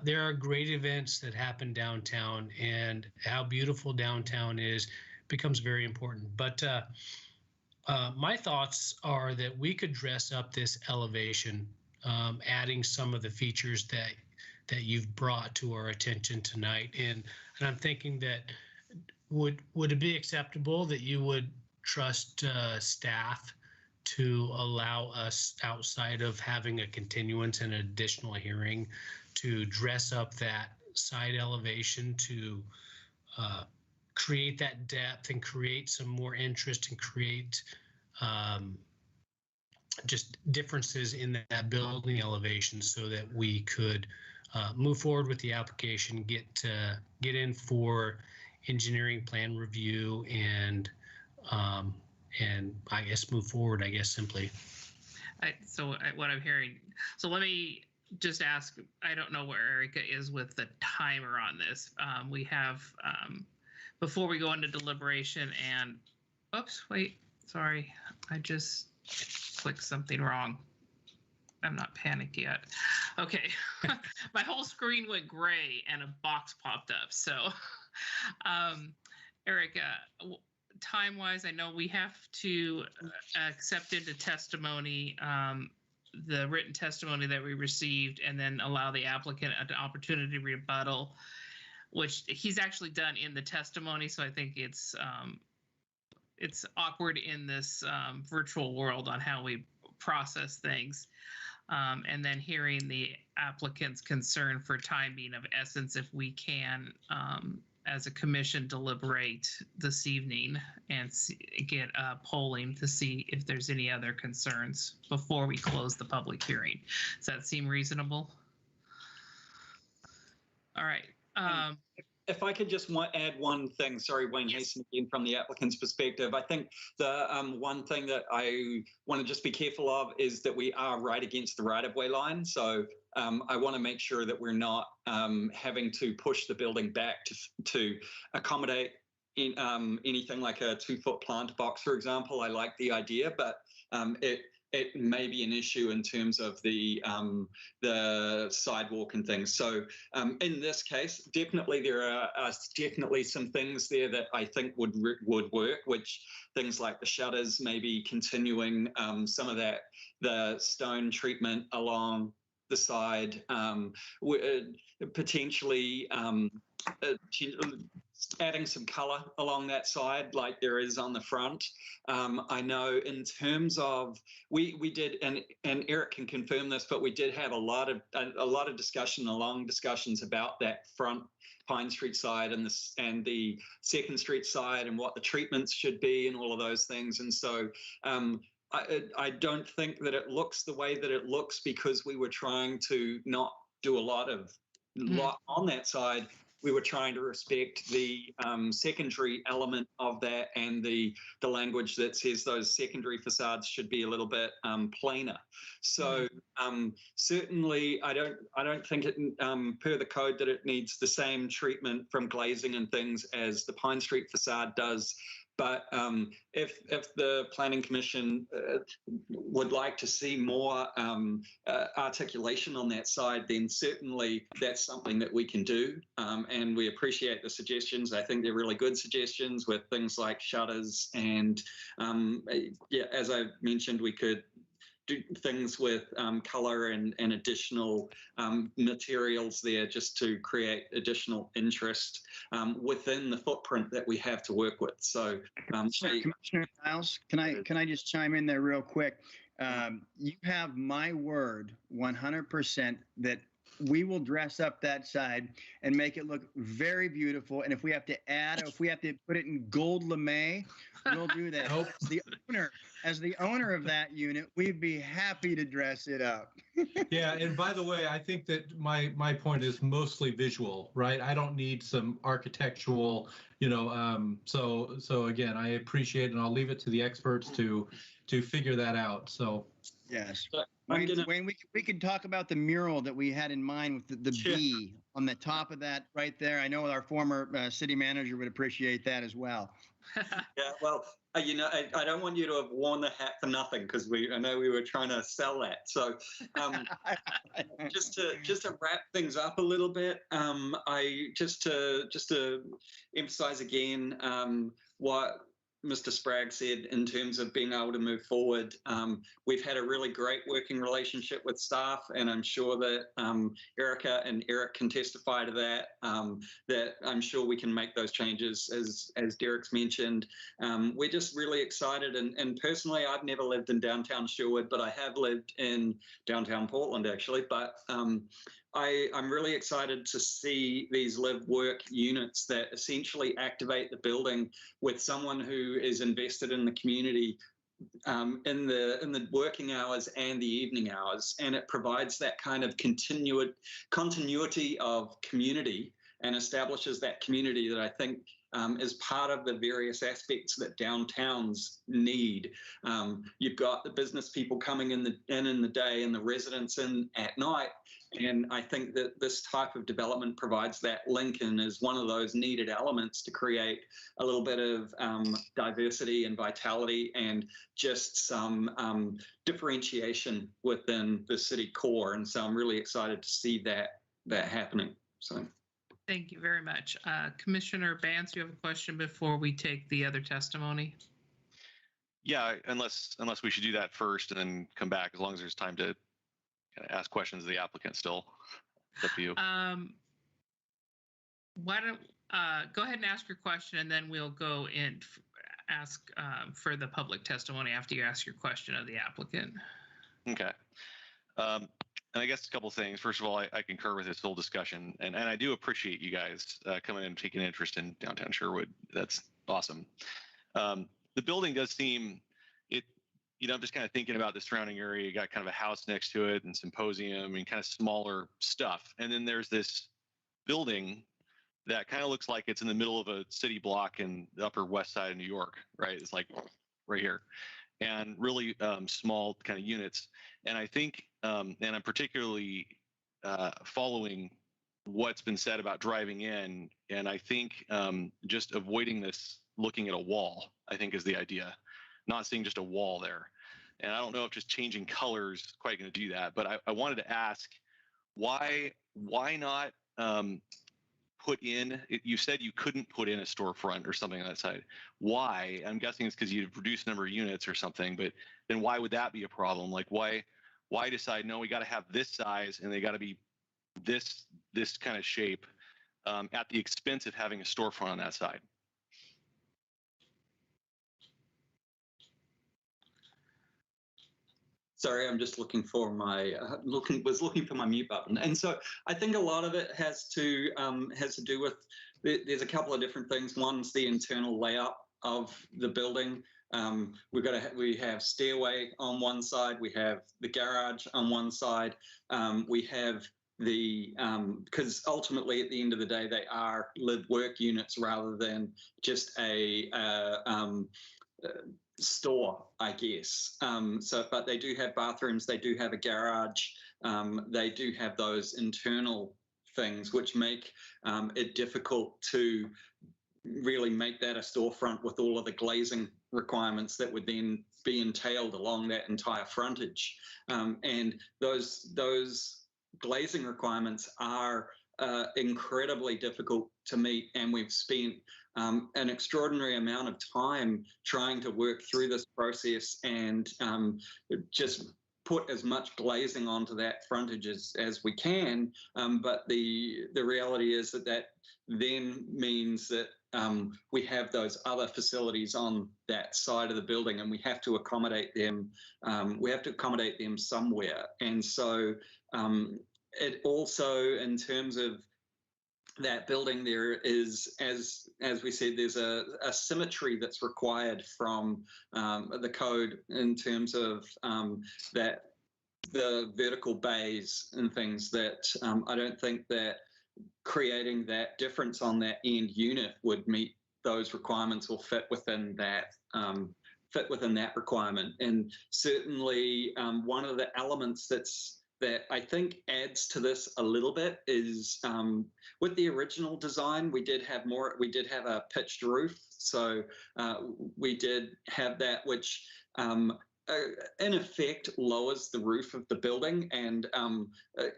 [SPEAKER 9] There are great events that happen downtown, and how beautiful downtown is becomes very important. But my thoughts are that we could dress up this elevation, adding some of the features that you've brought to our attention tonight. And I'm thinking that would it be acceptable that you would trust staff to allow us, outside of having a continuance and an additional hearing, to dress up that side elevation to create that depth and create some more interest and create just differences in that building elevation, so that we could move forward with the application, get in for engineering plan review, and I guess move forward, I guess, simply.
[SPEAKER 2] What I'm hearing, so let me just ask, I don't know where Erica is with the timer on this. We have, before we go into deliberation, and, oops, wait, sorry, I just clicked something wrong. I'm not panicked yet. Okay, my whole screen went gray and a box popped up. So, Erica, time-wise, I know we have to accept into testimony the written testimony that we received, and then allow the applicant an opportunity to rebuttal, which he's actually done in the testimony. So I think it's awkward in this virtual world on how we process things. And then hearing the applicant's concern for time being of essence, if we can, as a commission, deliberate this evening and get polling to see if there's any other concerns before we close the public hearing. Does that seem reasonable? All right.
[SPEAKER 7] If I could just add one thing, sorry, Wayne Hasten again, from the applicant's perspective. I think the one thing that I want to just be careful of is that we are right against the right-of-way line. So I want to make sure that we're not having to push the building back to accommodate anything like a 2-foot plant box, for example. I like the idea, but it may be an issue in terms of the sidewalk and things. So in this case, definitely there are definitely some things there that I think would work, which things like the shutters, maybe continuing some of that, the stone treatment along the side, potentially adding some color along that side like there is on the front. I know in terms of we did, and Eric can confirm this, but we did have a lot of discussion, long discussions about that front Pine Street side and the Second Street side and what the treatments should be and all of those things. And so I don't think that it looks the way that it looks because we were trying to not do a lot on that side. We were trying to respect the secondary element of that and the language that says those secondary facades should be a little bit plainer. So certainly, I don't think it per the code that it needs the same treatment from glazing and things as the Pine Street facade does. But if the Planning Commission would like to see more articulation on that side, then certainly that's something that we can do. And we appreciate the suggestions. I think they're really good suggestions with things like shutters. And yeah, as I mentioned, we could do things with color and additional materials there just to create additional interest within the footprint that we have to work with. So,
[SPEAKER 8] Commissioner Niles, can I just chime in there real quick? You have my word 100% that we will dress up that side and make it look very beautiful. And if we have to put it in gold lame, we'll do that.
[SPEAKER 4] Nope.
[SPEAKER 8] As the owner of that unit, we'd be happy to dress it up.
[SPEAKER 4] Yeah, and by the way, I think that my point is mostly visual, right? I don't need some architectural, so again, I appreciate it, and I'll leave it to the experts to figure that out. So
[SPEAKER 8] yes. Wayne, we could talk about the mural that we had in mind with the bee on the top of that right there. I know our former city manager would appreciate that as well.
[SPEAKER 7] Yeah, well, I don't want you to have worn the hat for nothing, because I know we were trying to sell that. So just to wrap things up a little bit, just to emphasize again what Mr. Sprague said in terms of being able to move forward. We've had a really great working relationship with staff, and I'm sure that Erica and Eric can testify to that, that I'm sure we can make those changes as Derek's mentioned. We're just really excited, and personally, I've never lived in downtown Sherwood, but I have lived in downtown Portland actually, but I'm really excited to see these live-work units that essentially activate the building with someone who is invested in the community in the working hours and the evening hours, and it provides that kind of continuity of community and establishes that community that I think is part of the various aspects that downtowns need. You've got the business people coming in the day and the residents in at night. And I think that this type of development provides that link and is one of those needed elements to create a little bit of diversity and vitality and just some differentiation within the city core. And so I'm really excited to see that happening. So.
[SPEAKER 2] Thank you very much. Commissioner Bance, you have a question before we take the other testimony?
[SPEAKER 10] Yeah, unless we should do that first and then come back, as long as there's time to ask questions of the applicant still. It's up to you.
[SPEAKER 2] Why don't go ahead and ask your question, and then we'll go and ask for the public testimony after you ask your question of the applicant.
[SPEAKER 10] Okay. And I guess a couple of things. First of all, I concur with this whole discussion, and I do appreciate you guys coming in and taking an interest in downtown Sherwood. That's awesome. The building does seem, I'm just kind of thinking about the surrounding area. You got kind of a house next to it and symposium and kind of smaller stuff. And then there's this building that kind of looks like it's in the middle of a city block in the Upper West Side of New York, right? It's like right here. And really small kind of units. And I think, and I'm particularly following what's been said about driving in, and I think just avoiding this looking at a wall, I think is the idea, not seeing just a wall there. And I don't know if just changing colors is quite going to do that, but I wanted to ask, why not put in, you said you couldn't put in a storefront or something on that side. Why? I'm guessing it's because you've reduced the number of units or something, but then why would that be a problem? Like why decide, no, we got to have this size and they got to be this kind of shape at the expense of having a storefront on that side?
[SPEAKER 7] Sorry, I'm just looking for my looking for my mute button. And so I think a lot of it has to do with there's a couple of different things. One's the internal layout of the building. We have stairway on one side. We have the garage on one side. We have the because ultimately at the end of the day they are live work units rather than just a store, I guess. But they do have bathrooms, they do have a garage, they do have those internal things which make it difficult to really make that a storefront with all of the glazing requirements that would then be entailed along that entire frontage. And those glazing requirements are incredibly difficult to meet, and we've spent an extraordinary amount of time trying to work through this process and just put as much glazing onto that frontage as we can. But the reality is that then means that we have those other facilities on that side of the building, and we have to accommodate them. We have to accommodate them somewhere, and so it also, in terms of that building, there is, as we said, there's a symmetry that's required from the code in terms of that the vertical bays and things that I don't think that creating that difference on that end unit would meet those requirements or fit within that requirement. And certainly one of the elements that I think adds to this a little bit is with the original design, we did have a pitched roof. So we did have that, which in effect lowers the roof of the building and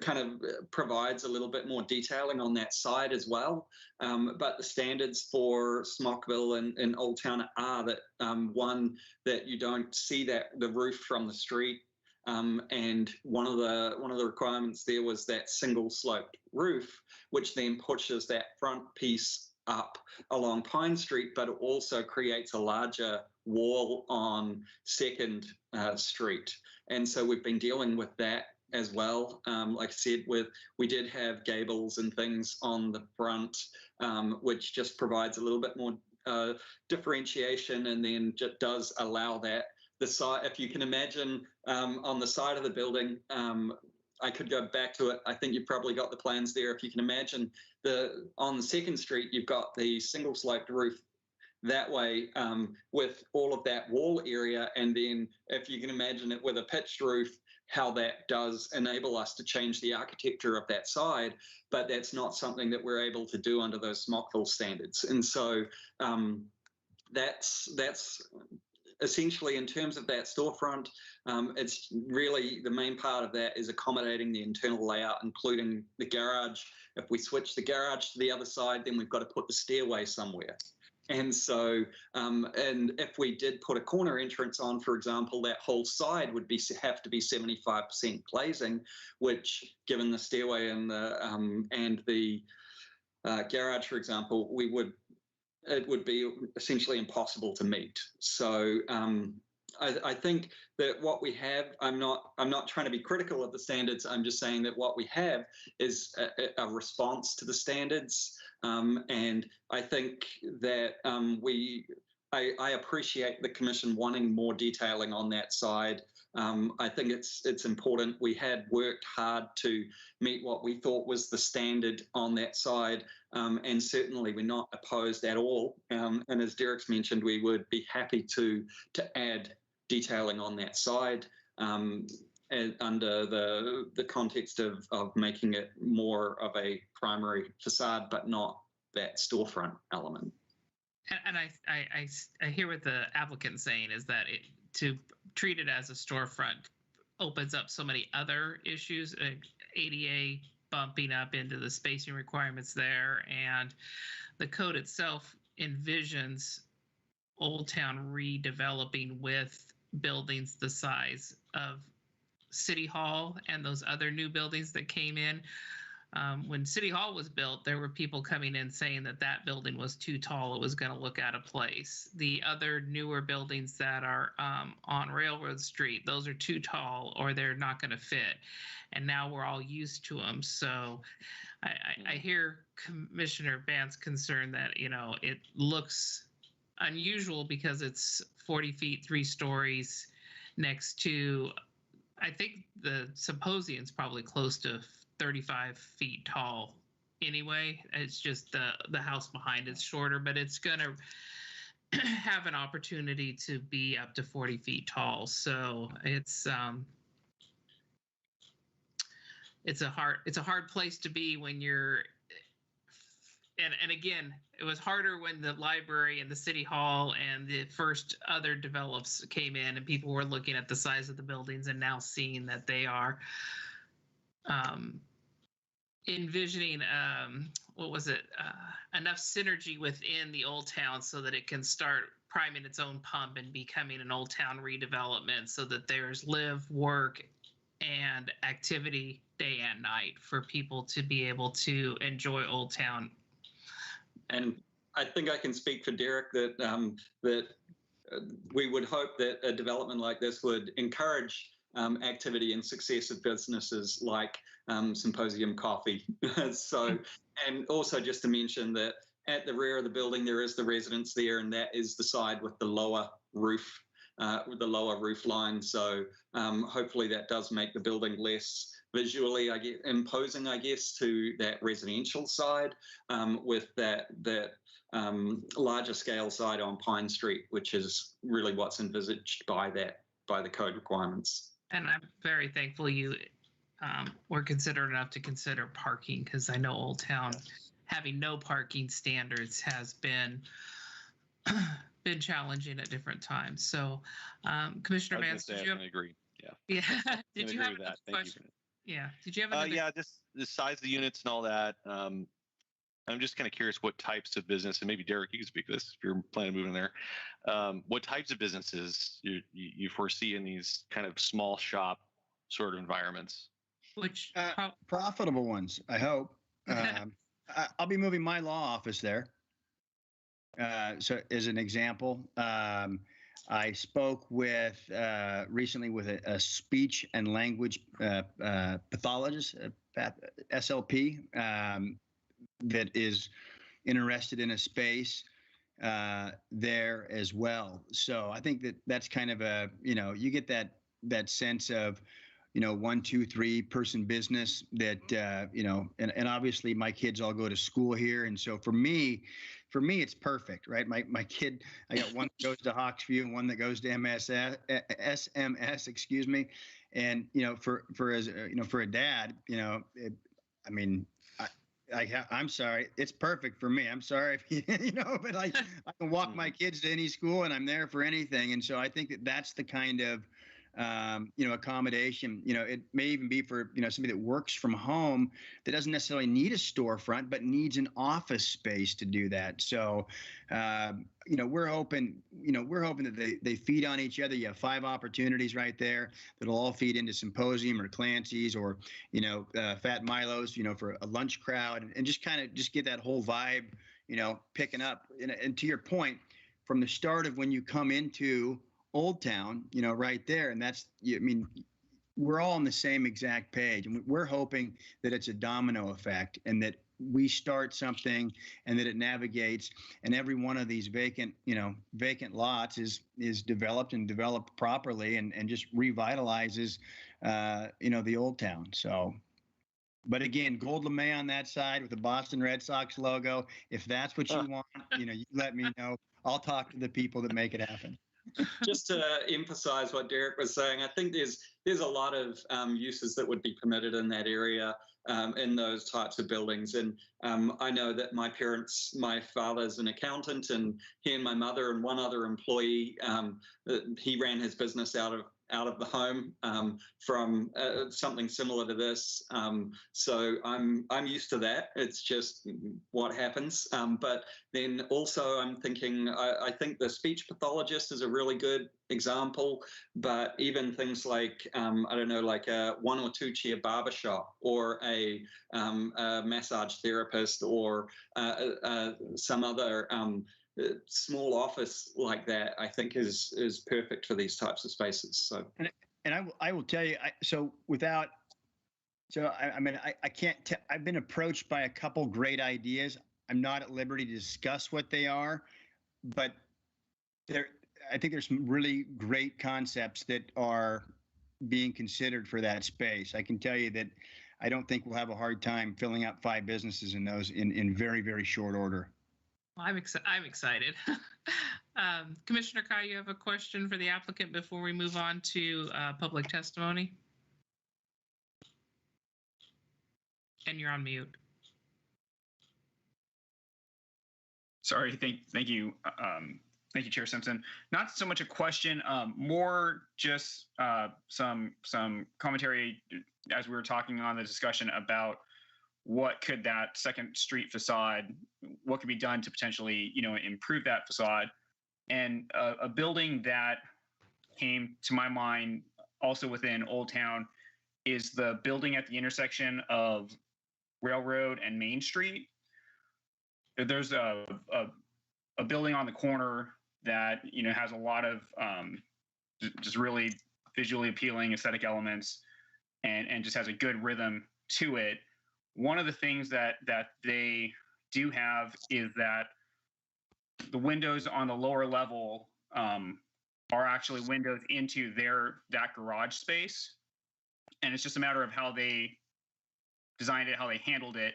[SPEAKER 7] kind of provides a little bit more detailing on that side as well. But the standards for Smockville and Old Town are that one, that you don't see the roof from the street. And one of the requirements there was that single sloped roof, which then pushes that front piece up along Pine Street, but it also creates a larger wall on 2nd Street. And so we've been dealing with that as well. Like I said, we did have gables and things on the front, which just provides a little bit more differentiation, and then just does allow that the side, if you can imagine on the side of the building, I could go back to it. I think you've probably got the plans there. If you can imagine on the 2nd Street, you've got the single sloped roof that way with all of that wall area. And then if you can imagine it with a pitched roof, how that does enable us to change the architecture of that side, but that's not something that we're able to do under those Smockville standards. And so that's essentially, in terms of that storefront, it's really the main part of that is accommodating the internal layout, including the garage. If we switch the garage to the other side, then we've got to put the stairway somewhere. And so, and if we did put a corner entrance on, for example, that whole side would have to be 75% glazing, which, given the stairway and the garage, for example, it would be essentially impossible to meet. So I think that what we have, I'm not trying to be critical of the standards. I'm just saying that what we have is a response to the standards. And I think that I appreciate the commission wanting more detailing on that side. I think it's important. We had worked hard to meet what we thought was the standard on that side, and certainly we're not opposed at all. And as Derek's mentioned, we would be happy to add detailing on that side under the context of making it more of a primary facade, but not that storefront element.
[SPEAKER 2] And I hear what the applicant's saying is that to treat it as a storefront opens up so many other issues, ADA bumping up into the spacing requirements there, and the code itself envisions Old Town redeveloping with buildings the size of City Hall and those other new buildings that came in. When City Hall was built, there were people coming in saying that building was too tall. It was going to look out of place. The other newer buildings that are on Railroad Street, those are too tall or they're not going to fit. And now we're all used to them. So I hear Commissioner Band's concern that, it looks unusual because it's 40 feet, 3 stories next to, I think the Symposium's probably close to 35 feet tall anyway. It's just the house behind it's shorter, but it's going to have an opportunity to be up to 40 feet tall. So it's a hard place to be when you're, and again, it was harder when the library and the City Hall and the first other develops came in and people were looking at the size of the buildings and now seeing that they are envisioning enough synergy within the Old Town so that it can start priming its own pump and becoming an Old Town redevelopment, so that there's live, work, and activity day and night for people to be able to enjoy Old Town.
[SPEAKER 7] And I think I can speak for Derek that we would hope that a development like this would encourage activity and success of businesses like Symposium Coffee. So, and also just to mention that at the rear of the building, there is the residence there, and that is the side with the lower roof, line. So hopefully that does make the building less visually, imposing, I guess, to that residential side, with that larger scale side on Pine Street, which is really what's envisaged by the code requirements.
[SPEAKER 2] And I'm very thankful you were considerate enough to consider parking, because I know Old Town having no parking standards has been challenging at different times. So, Commissioner Vance, did you have?
[SPEAKER 10] I agree. Yeah.
[SPEAKER 2] Yeah. Did you have
[SPEAKER 10] that?
[SPEAKER 2] Thank you. Yeah. Did you have another?
[SPEAKER 10] Yeah, just the size of the units and all that. I'm just kind of curious what types of business, and maybe Derek, you can speak to this if you're planning on moving there. What types of businesses you foresee in these kind of small shop sort of environments?
[SPEAKER 2] Which
[SPEAKER 8] profitable ones, I hope. I'll be moving my law office there. So as an example, I spoke with recently with a speech and language pathologist, SLP, that is interested in a space there as well. So I think that's kind of a, you get that sense of, 1, 2, 3 person business that, and obviously my kids all go to school here. And so for me, it's perfect, right? My kid, I got one that goes to Hawksview and one that goes to SMS, excuse me. And, for a dad, I'm sorry, it's perfect for me. I'm sorry if but I can walk my kids to any school and I'm there for anything. And so I think that's the kind of, accommodation, it may even be for, somebody that works from home that doesn't necessarily need a storefront, but needs an office space to do that. So, we're hoping that they feed on each other. You have 5 opportunities right there that'll all feed into Symposium or Clancy's or, Fat Milo's, for a lunch crowd, and just kind of get that whole vibe, picking up. And to your point, from the start of when you come into Old Town, right there. And that's, we're all on the same exact page, and we're hoping that it's a domino effect and that we start something and that it navigates, and every one of these vacant lots is developed properly and just revitalizes, the Old Town. So, but again, Gold LeMay on that side with the Boston Red Sox logo. If that's what you want, you let me know. I'll talk to the people that make it happen.
[SPEAKER 7] Just to emphasize what Derek was saying, I think there's a lot of uses that would be permitted in that area, in those types of buildings. And I know that my father's an accountant, and he and my mother and one other employee, he ran his business out of the home, from something similar to this. So I'm used to that. It's just what happens. But then also I'm thinking, I think the speech pathologist is a really good example, but even things like, I don't know, like a 1 or 2 chair barbershop, or a massage therapist, or some other small office like that, I think is perfect for these types of spaces. So,
[SPEAKER 8] and I will tell you, I can't. I've been approached by a couple great ideas. I'm not at liberty to discuss what they are, but I think there's some really great concepts that are being considered for that space. I can tell you that I don't think we'll have a hard time filling up 5 businesses in those in very, very short order.
[SPEAKER 2] I'm excited. Commissioner Kai, you have a question for the applicant before we move on to public testimony? And you're on mute.
[SPEAKER 5] Sorry, thank you. Thank you, Chair Simpson. Not so much a question, more just some commentary as we were talking on the discussion about what could that second street facade, what could be done to potentially, improve that facade. And a building that came to my mind also within Old Town is the building at the intersection of Railroad and Main Street. There's a building on the corner that, has a lot of just really visually appealing aesthetic elements, and just has a good rhythm to it. One of the things that they do have is that the windows on the lower level are actually windows into that garage space, and it's just a matter of how they designed it, how they handled it.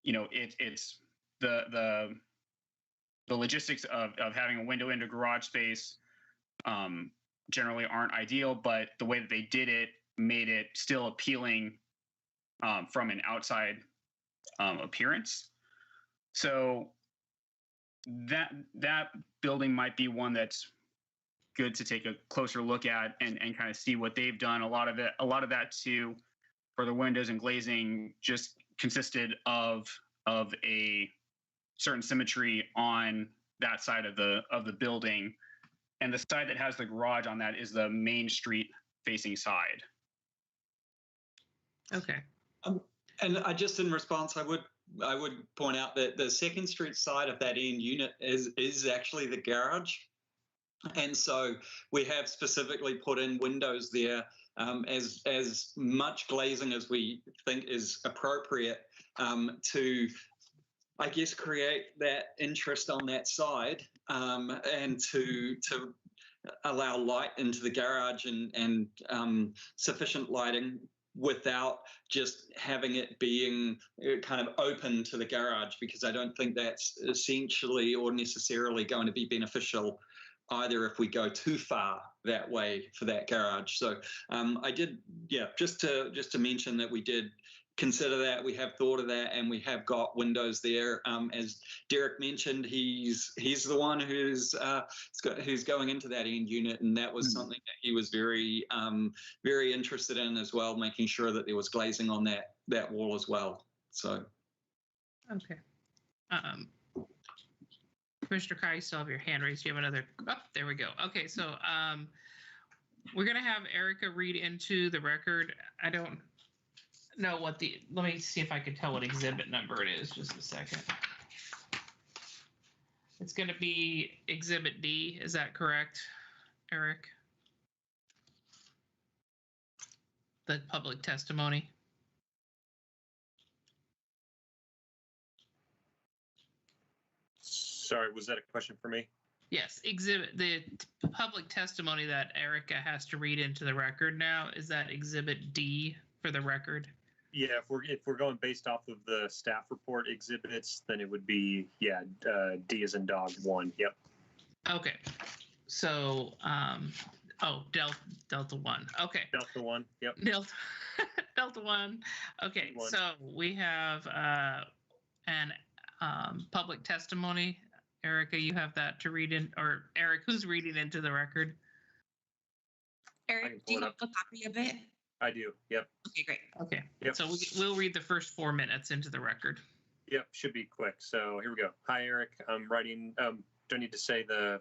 [SPEAKER 5] It's the logistics of having a window into garage space generally aren't ideal, but the way that they did it made it still appealing from an outside appearance. So that building might be one that's good to take a closer look at and kind of see what they've done. A lot of that too, for the windows and glazing, just consisted of a certain symmetry on that side of the building, and the side that has the garage on that is the main street facing side.
[SPEAKER 2] Okay.
[SPEAKER 7] And I just in response, I would point out that the Second Street side of that end unit is actually the garage, and so we have specifically put in windows there as much glazing as we think is appropriate to, I guess, create that interest on that side and to allow light into the garage and sufficient lighting without just having it being kind of open to the garage, because I don't think that's essentially or necessarily going to be beneficial either if we go too far that way for that garage. So I did, just to mention that we did consider that, we have thought of that, and we have got windows there. As Derek mentioned, he's the one who's going into that end unit, and that was something that he was very very interested in as well, making sure that there was glazing on that wall as well. So
[SPEAKER 2] okay. Commissioner Kai, you still have your hand raised. You have another. Oh, there we go. Okay, so we're gonna have Erica read into the record. I don't know what let me see if I can tell what exhibit number it is. Just a second. It's going to be Exhibit D. Is that correct, Eric? The public testimony.
[SPEAKER 1] Sorry, was that a question for me?
[SPEAKER 2] Yes, the public testimony that Erica has to read into the record now, is that Exhibit D for the record?
[SPEAKER 1] Yeah, if we're going based off of the staff report exhibits, then it would be D as in dog 1. Yep.
[SPEAKER 2] Okay. So Delta 1. Okay.
[SPEAKER 1] Delta 1. Yep.
[SPEAKER 2] Delta 1. Okay. So we have an public testimony. Erica, you have that to read in, or Eric, who's reading into the record?
[SPEAKER 6] Eric, do you have a copy of it?
[SPEAKER 1] I do. Yep.
[SPEAKER 6] Okay, great.
[SPEAKER 2] Okay.
[SPEAKER 1] Yep.
[SPEAKER 2] So we'll read the first 4 minutes into the record.
[SPEAKER 1] Yep. Should be quick. So here we go. Hi, Eric. I'm writing. Do I need to say the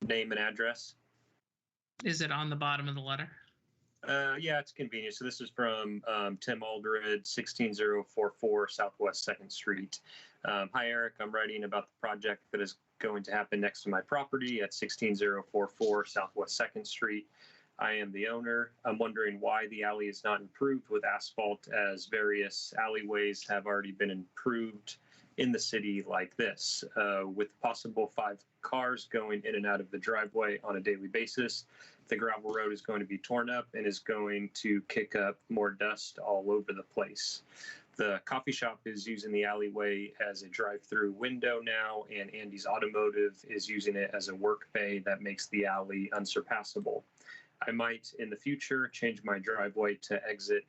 [SPEAKER 1] name and address?
[SPEAKER 2] Is it on the bottom of the letter?
[SPEAKER 1] Yeah, it's convenient. So this is from Tim Aldred, 16044 Southwest 2nd Street. Hi, Eric. I'm writing about the project that is going to happen next to my property at 16044 Southwest 2nd Street. I am the owner. I'm wondering why the alley is not improved with asphalt, as various alleyways have already been improved in the city like this, with possible 5 cars going in and out of the driveway on a daily basis. The gravel road is going to be torn up and is going to kick up more dust all over the place. The coffee shop is using the alleyway as a drive-through window now, and Andy's Automotive is using it as a work bay that makes the alley unsurpassable. I might, in the future, change my driveway to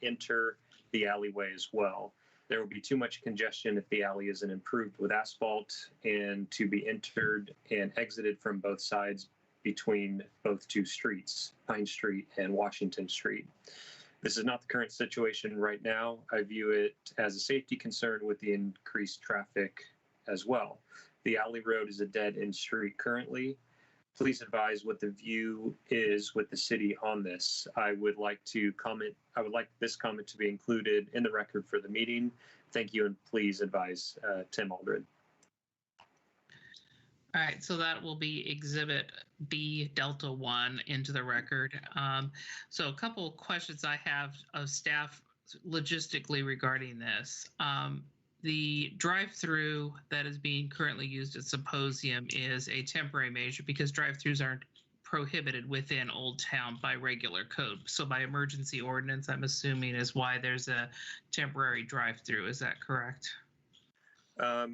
[SPEAKER 1] enter the alleyway as well. There will be too much congestion if the alley isn't improved with asphalt, and to be entered and exited from both sides between both 2 streets, Pine Street and Washington Street. This is not the current situation right now. I view it as a safety concern with the increased traffic as well. The alley road is a dead-end street currently. Please advise what the view is with the city on this. I would like this comment to be included in the record for the meeting. Thank you, and please advise Tim Aldred.
[SPEAKER 2] All right, so that will be Exhibit B Delta 1 into the record. So a couple of questions I have of staff logistically regarding this. The drive-through that is being currently used at Symposium is a temporary measure because drive-throughs aren't prohibited within Old Town by regular code. So by emergency ordinance, I'm assuming is why there's a temporary drive-through. Is that correct?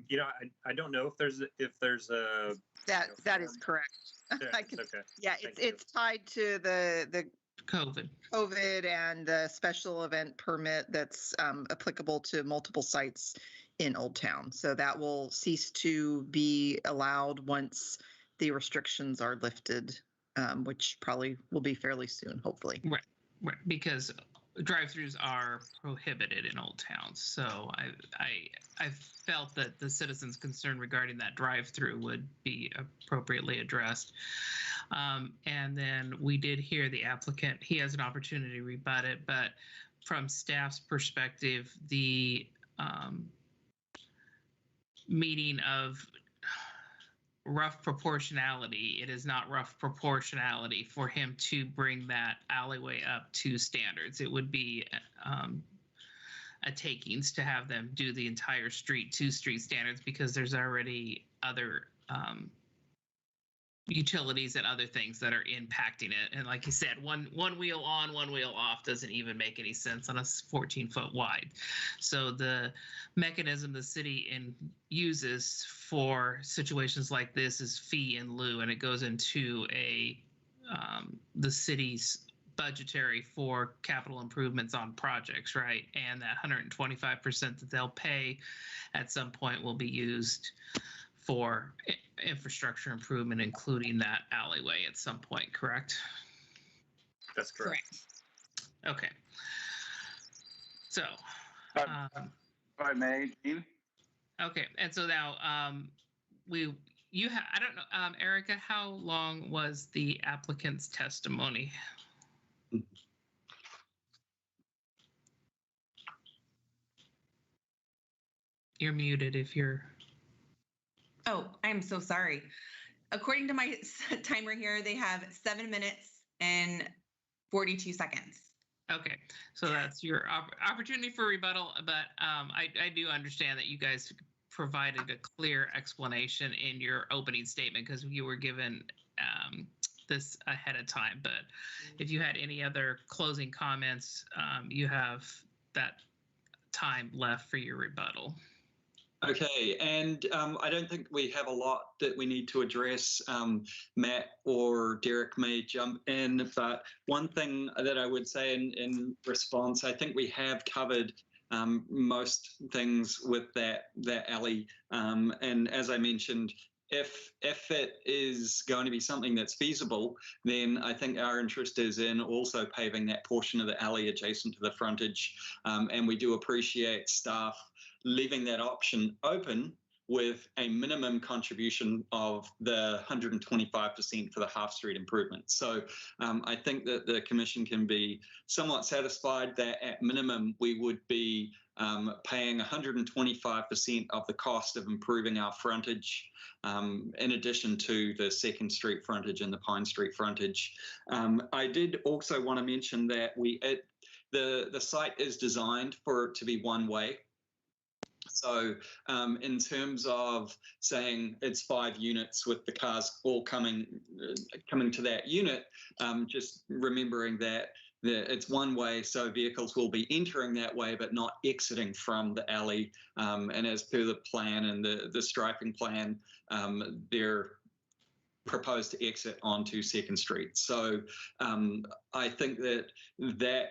[SPEAKER 1] You know, I don't know if there's a
[SPEAKER 11] that is correct.
[SPEAKER 1] Yeah,
[SPEAKER 11] I can,
[SPEAKER 1] okay.
[SPEAKER 11] yeah, it's tied to the
[SPEAKER 2] COVID
[SPEAKER 11] and the special event permit that's applicable to multiple sites in Old Town. So that will cease to be allowed once the restrictions are lifted, which probably will be fairly soon, hopefully.
[SPEAKER 2] Right, because drive-throughs are prohibited in Old Town. So I felt that the citizens' concern regarding that drive-through would be appropriately addressed. And then we did hear the applicant. He has an opportunity to rebut it, but from staff's perspective, the meaning of rough proportionality, it is not rough proportionality for him to bring that alleyway up to standards. It would be a takings to have them do the entire street to street standards because there's already other utilities and other things that are impacting it. And like you said, one wheel on, one wheel off doesn't even make any sense on a 14-foot wide. So the mechanism the city uses for situations like this is fee in lieu, and it goes into the city's budgetary for capital improvements on projects, right? And that 125% that they'll pay at some point will be used for infrastructure improvement, including that alleyway at some point, correct?
[SPEAKER 1] That's correct.
[SPEAKER 2] Okay. So,
[SPEAKER 12] if I may, Gene?
[SPEAKER 2] Okay, and so now I don't know, Erica, how long was the applicant's testimony? You're muted if you're.
[SPEAKER 6] Oh, I'm so sorry. According to my timer here, they have 7 minutes and 42 seconds.
[SPEAKER 2] Okay, so that's your opportunity for rebuttal, but I do understand that you guys provided a clear explanation in your opening statement because you were given this ahead of time. But if you had any other closing comments, you have that time left for your rebuttal.
[SPEAKER 7] Okay, and I don't think we have a lot that we need to address. Matt or Derek may jump in, but one thing that I would say in response, I think we have covered most things with that alley. And as I mentioned, if it is going to be something that's feasible, then I think our interest is in also paving that portion of the alley adjacent to the frontage. And we do appreciate staff leaving that option open with a minimum contribution of the 125% for the half street improvement. So I think that the commission can be somewhat satisfied that at minimum we would be paying 125% of the cost of improving our frontage, in addition to the Second Street frontage and the Pine Street frontage. I did also want to mention that the site is designed for it to be one way. So in terms of saying it's 5 units with the cars all coming to that unit, just remembering that it's one way, so vehicles will be entering that way but not exiting from the alley. And as per the plan and the striping plan, they're proposed to exit onto Second Street. So I think that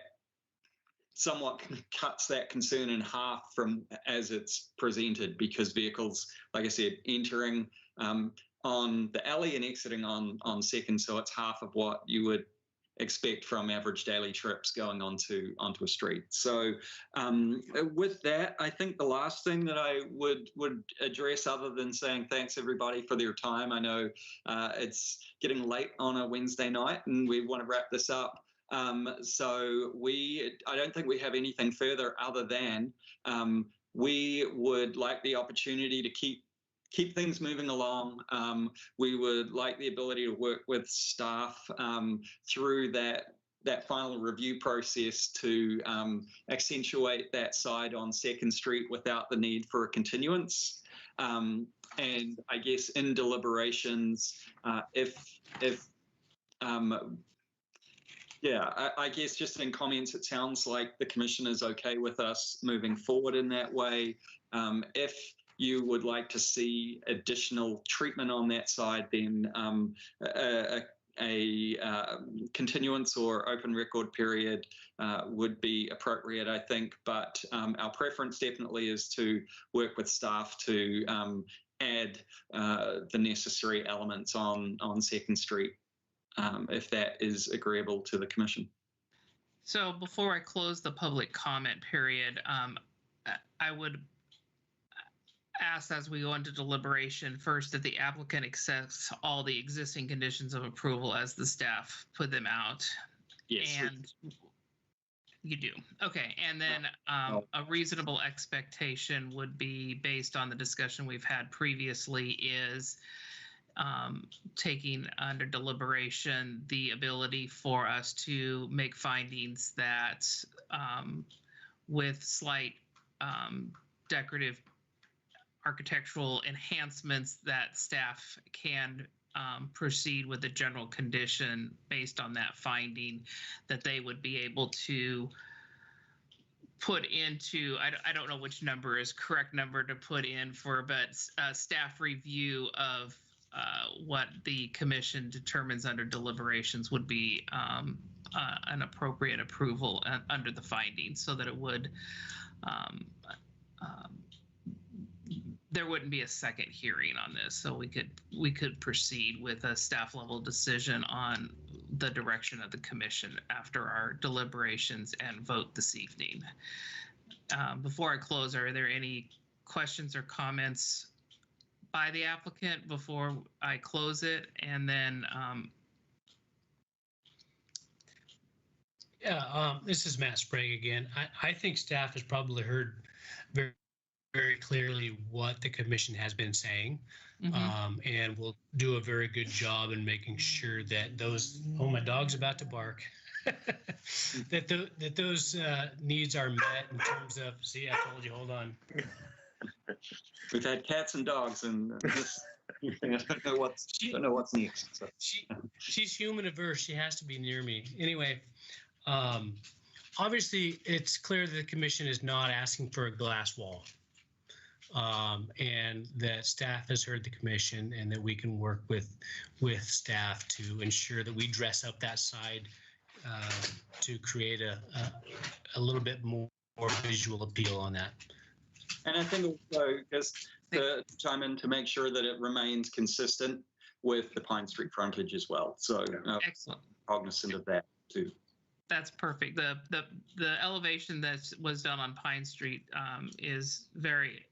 [SPEAKER 7] somewhat cuts that concern in half from as it's presented, because vehicles, like I said, entering on the alley and exiting on Second, so it's half of what you would expect from average daily trips going onto a street. So with that, I think the last thing that I would address, other than saying thanks everybody for their time, I know it's getting late on a Wednesday night and we want to wrap this up. So I don't think we have anything further other than we would like the opportunity to keep keep things moving along. We would like the ability to work with staff through that final review process to accentuate that side on Second Street without the need for a continuance. And I guess in deliberations, I guess just in comments, it sounds like the commission is okay with us moving forward in that way. If you would like to see additional treatment on that side, then a continuance or open record period would be appropriate, I think. But our preference definitely is to work with staff to add the necessary elements on Second Street, if that is agreeable to the commission.
[SPEAKER 2] So before I close the public comment period, I would ask, as we go into deliberation, first that the applicant accepts all the existing conditions of approval as the staff put them out.
[SPEAKER 7] Yes.
[SPEAKER 2] And you do. Okay. And then a reasonable expectation would be, based on the discussion we've had previously, is taking under deliberation the ability for us to make findings that with slight decorative architectural enhancements, that staff can proceed with the general condition based on that finding, that they would be able to put into, I don't know which number is correct number to put in for, but staff review of what the commission determines under deliberations would be an appropriate approval under the findings, so that it would there wouldn't be a second hearing on this, so we could proceed with a staff level decision on the direction of the commission after our deliberations and vote this evening. Before I close, are there any questions or comments by the applicant before I close it? And then
[SPEAKER 9] this is Matt Sprague again. I think staff has probably heard very clearly what the commission has been saying, and will do a very good job in making sure that those, oh, my dog's about to bark, that those needs are met in terms of, see, I told you, hold on.
[SPEAKER 7] We've had cats and dogs, and I don't know what's next. So.
[SPEAKER 9] She's human averse. She has to be near me. Anyway, obviously, it's clear that the commission is not asking for a glass wall. And that staff has heard the commission, and that we can work with staff to ensure that we dress up that side to create a little bit more visual appeal on that.
[SPEAKER 7] And I think also just to chime in to make sure that it remains consistent with the Pine Street frontage as well. So
[SPEAKER 2] excellent.
[SPEAKER 7] Cognizant of that too.
[SPEAKER 2] That's perfect. The elevation that was done on Pine Street is very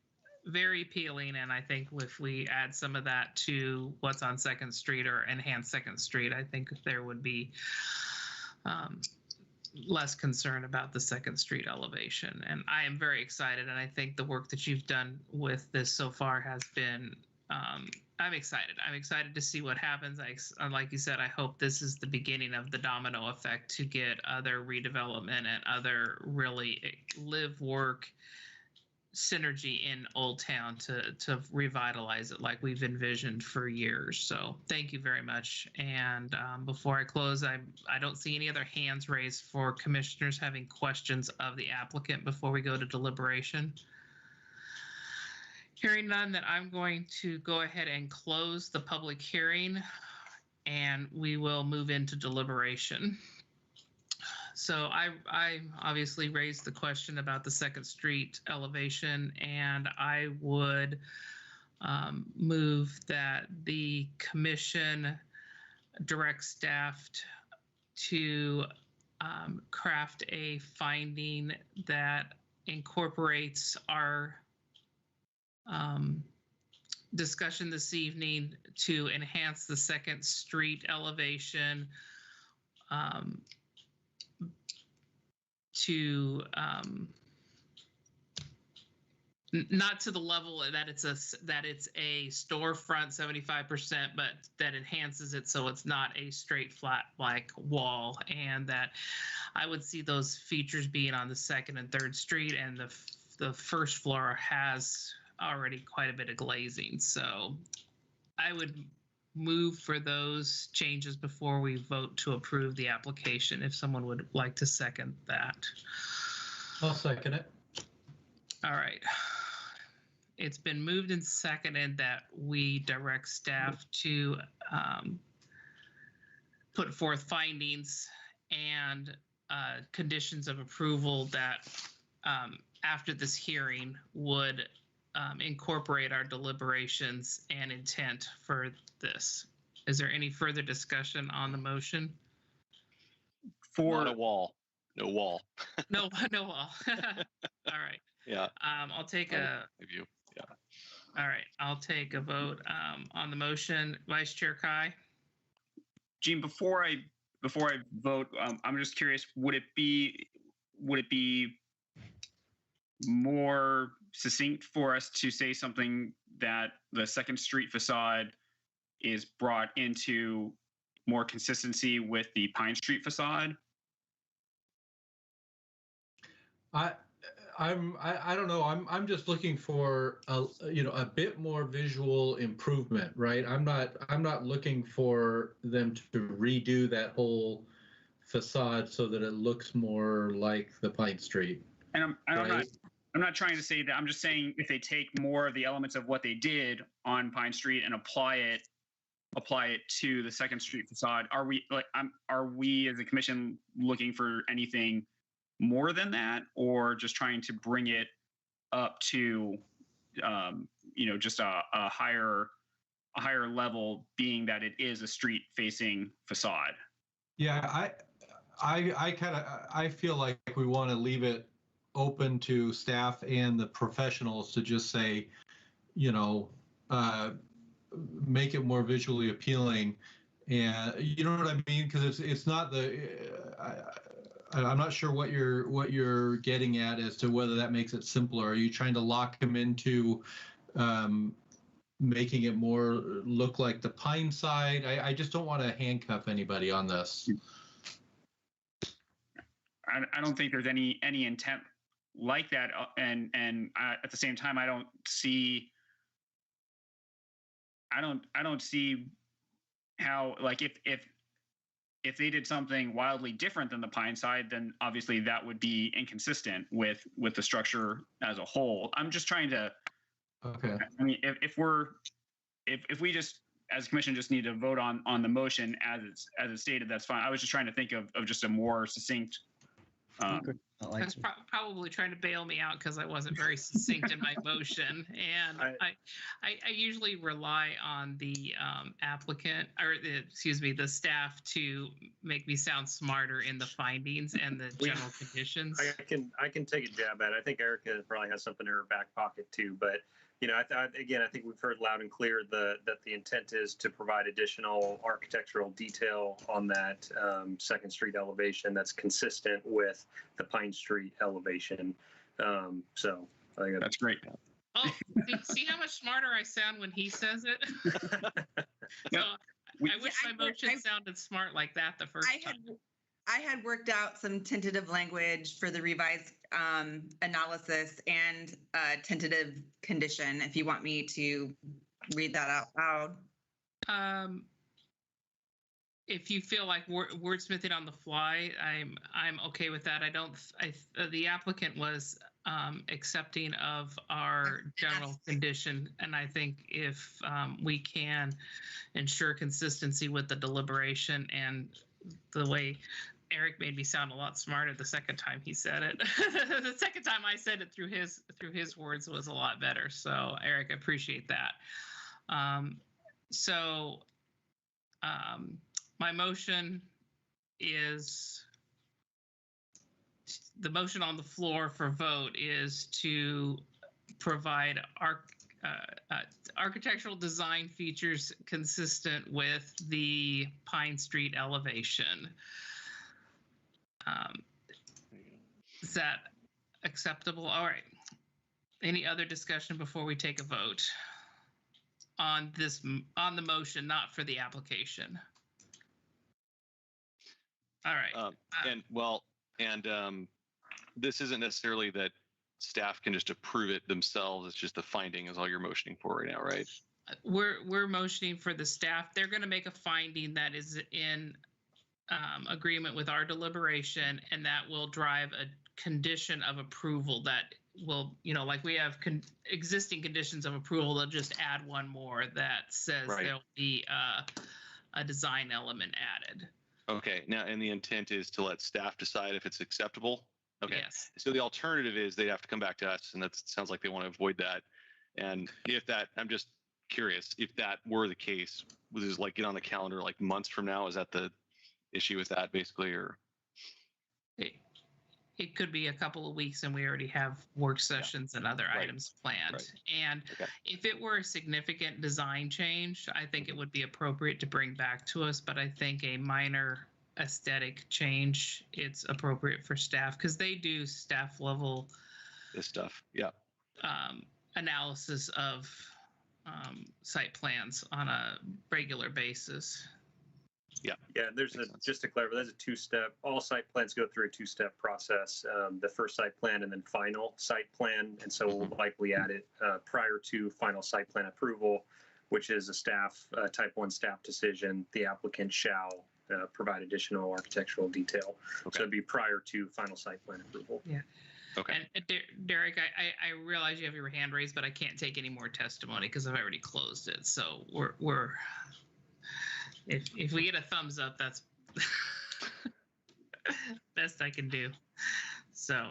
[SPEAKER 2] appealing, and I think if we add some of that to what's on Second Street or enhance Second Street, I think there would be less concern about the Second Street elevation. And I am very excited, and I think the work that you've done with this so far has been I'm excited. I'm excited to see what happens. Like you said, I hope this is the beginning of the domino effect to get other redevelopment and other really live work synergy in Old Town to revitalize it like we've envisioned for years. So thank you very much. And before I close, I don't see any other hands raised for commissioners having questions of the applicant before we go to deliberation. Hearing none, then I'm going to go ahead and close the public hearing, and we will move into deliberation. So I obviously raised the question about the Second Street elevation, and I would move that the commission direct staff to craft a finding that incorporates our discussion this evening to enhance the Second Street elevation to not to the level that it's a storefront 75%, but that enhances it so it's not a straight flat like wall, and that I would see those features being on the 2nd and 3rd Street, and the first floor has already quite a bit of glazing. So I would move for those changes before we vote to approve the application, if someone would like to second that.
[SPEAKER 4] I'll second it.
[SPEAKER 2] All right. It's been moved and seconded that we direct staff to put forth findings and conditions of approval that after this hearing would incorporate our deliberations and intent for this. Is there any further discussion on the motion?
[SPEAKER 10] Not a wall. No wall.
[SPEAKER 2] No wall. All right.
[SPEAKER 10] Yeah.
[SPEAKER 2] I'll take a
[SPEAKER 10] view. Yeah.
[SPEAKER 2] All right. I'll take a vote on the motion. Vice Chair Kai.
[SPEAKER 5] Gene, before I vote, I'm just curious, would it be more succinct for us to say something that the 2nd Street facade is brought into more consistency with the Pine Street facade?
[SPEAKER 4] I don't know. I'm just looking for a bit more visual improvement, right? I'm not looking for them to redo that whole facade so that it looks more like the Pine Street.
[SPEAKER 5] And I'm not trying to say that. I'm just saying if they take more of the elements of what they did on Pine Street and apply it to the 2nd Street facade, are we as a commission looking for anything more than that, or just trying to bring it up to just a higher level, being that it is a street facing facade?
[SPEAKER 4] Yeah, I feel like we want to leave it open to staff and the professionals to just say, make it more visually appealing, and you know what I mean, because it's not I'm not sure what you're getting at as to whether that makes it simpler. Are you trying to lock them into making it more look like the Pine side? I just don't want to handcuff anybody on this.
[SPEAKER 5] I don't think there's any intent like that, and at the same time, I don't see how, like, if they did something wildly different than the Pine side, then obviously that would be inconsistent with the structure as a whole. I'm just trying to.
[SPEAKER 4] Okay.
[SPEAKER 5] I mean, if we just as a commission just need to vote on the motion as it's stated, that's fine. I was just trying to think of just a more succinct.
[SPEAKER 2] I was probably trying to bail me out because I wasn't very succinct in my motion, and I usually rely on the applicant, or the staff, to make me sound smarter in the findings and the general conditions.
[SPEAKER 1] I can take a jab at it. I think Erica probably has something in her back pocket too, but I think we've heard loud and clear that the intent is to provide additional architectural detail on that 2nd Street elevation that's consistent with the Pine Street elevation. So I think
[SPEAKER 5] that's great.
[SPEAKER 2] Oh, see how much smarter I sound when he says it? So I wish my motion sounded smart like that the first time.
[SPEAKER 6] I had worked out some tentative language for the revised analysis and tentative condition, if you want me to read that out loud.
[SPEAKER 2] If you feel like wordsmithing on the fly, I'm okay with that. The applicant was accepting of our general condition, and I think if we can ensure consistency with the deliberation and the way Eric made me sound a lot smarter the second time he said it. The second time I said it through his words was a lot better. So Eric, I appreciate that. My motion is, the motion on the floor for vote is to provide architectural design features consistent with the Pine Street elevation. Is that acceptable? All right. Any other discussion before we take a vote on the motion, not for the application? All right.
[SPEAKER 10] This isn't necessarily that staff can just approve it themselves. It's just the finding is all you're motioning for right now, right?
[SPEAKER 2] We're motioning for the staff. They're going to make a finding that is in agreement with our deliberation, and that will drive a condition of approval that will, like we have existing conditions of approval. They'll just add one more that says there'll be a design element added.
[SPEAKER 10] Okay. Now, and the intent is to let staff decide if it's acceptable. Okay.
[SPEAKER 2] Yes.
[SPEAKER 10] So the alternative is they'd have to come back to us, and that sounds like they want to avoid that. And if that, I'm just curious, if that were the case, was this like get on the calendar like months from now? Is that the issue with that basically, or?
[SPEAKER 2] It could be a couple of weeks, and we already have work sessions and other items planned. And if it were a significant design change, I think it would be appropriate to bring back to us. But I think a minor aesthetic change, it's appropriate for staff because they do staff level
[SPEAKER 10] this stuff.
[SPEAKER 2] Analysis of site plans on a regular basis.
[SPEAKER 1] Yeah, just to clarify, there's a two-step. All site plans go through a two-step process. The first site plan and then final site plan. And so we'll likely add it prior to final site plan approval, which is a staff type 1 staff decision. The applicant shall provide additional architectural detail. So it'd be prior to final site plan approval.
[SPEAKER 2] Yeah.
[SPEAKER 10] Okay.
[SPEAKER 2] And Derek, I realize you have your hand raised, but I can't take any more testimony because I've already closed it. So we're if we get a thumbs up, that's best I can do. So,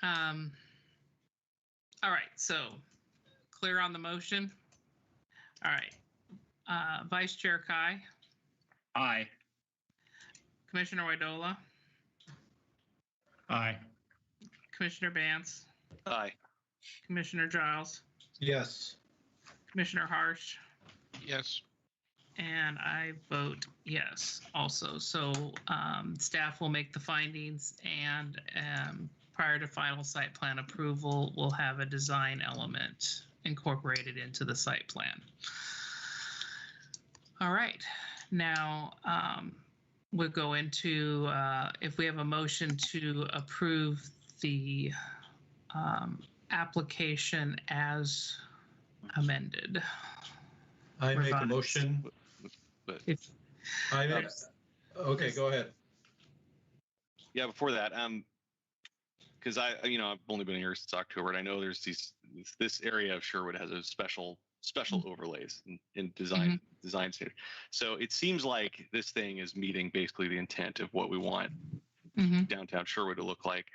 [SPEAKER 2] all right. So clear on the motion. All right. Vice Chair Kai.
[SPEAKER 5] Aye.
[SPEAKER 2] Commissioner Widola.
[SPEAKER 5] Aye.
[SPEAKER 2] Commissioner Bance.
[SPEAKER 10] Aye.
[SPEAKER 2] Commissioner Giles.
[SPEAKER 4] Yes.
[SPEAKER 2] Commissioner Harsh.
[SPEAKER 13] Yes.
[SPEAKER 2] And I vote yes also. So staff will make the findings, and prior to final site plan approval, we'll have a design element incorporated into the site plan. All right. Now we'll go into if we have a motion to approve the application as amended.
[SPEAKER 4] I make a motion. Okay, go ahead.
[SPEAKER 10] Yeah, before that, because I've only been here since October, and I know there's this area of Sherwood has a special overlays in design standard. So it seems like this thing is meeting basically the intent of what we want downtown Sherwood to look like.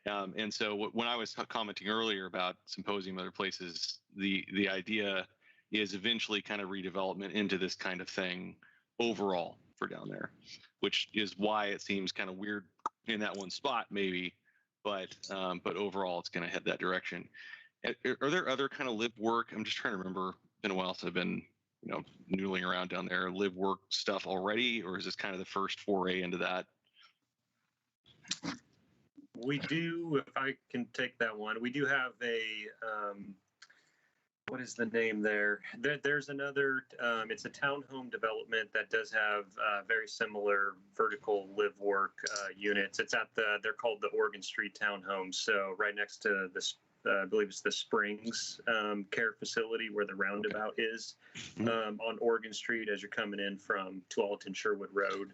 [SPEAKER 10] And so when I was commenting earlier about symposium and other places, the idea is eventually kind of redevelopment into this kind of thing overall for down there, which is why it seems kind of weird in that one spot maybe, but overall it's going to head that direction. Are there other kind of live work? I'm just trying to remember. It's been a while since I've been noodling around down there. Live work stuff already, or is this kind of the first foray into that?
[SPEAKER 1] We do, if I can take that one, we do have a, what is the name there? There's another, it's a townhome development that does have very similar vertical live work units. It's at they're called the Oregon Street Townhomes. So right next to this, I believe it's the Springs Care Facility where the roundabout is on Oregon Street as you're coming in from Tualatin Sherwood Road.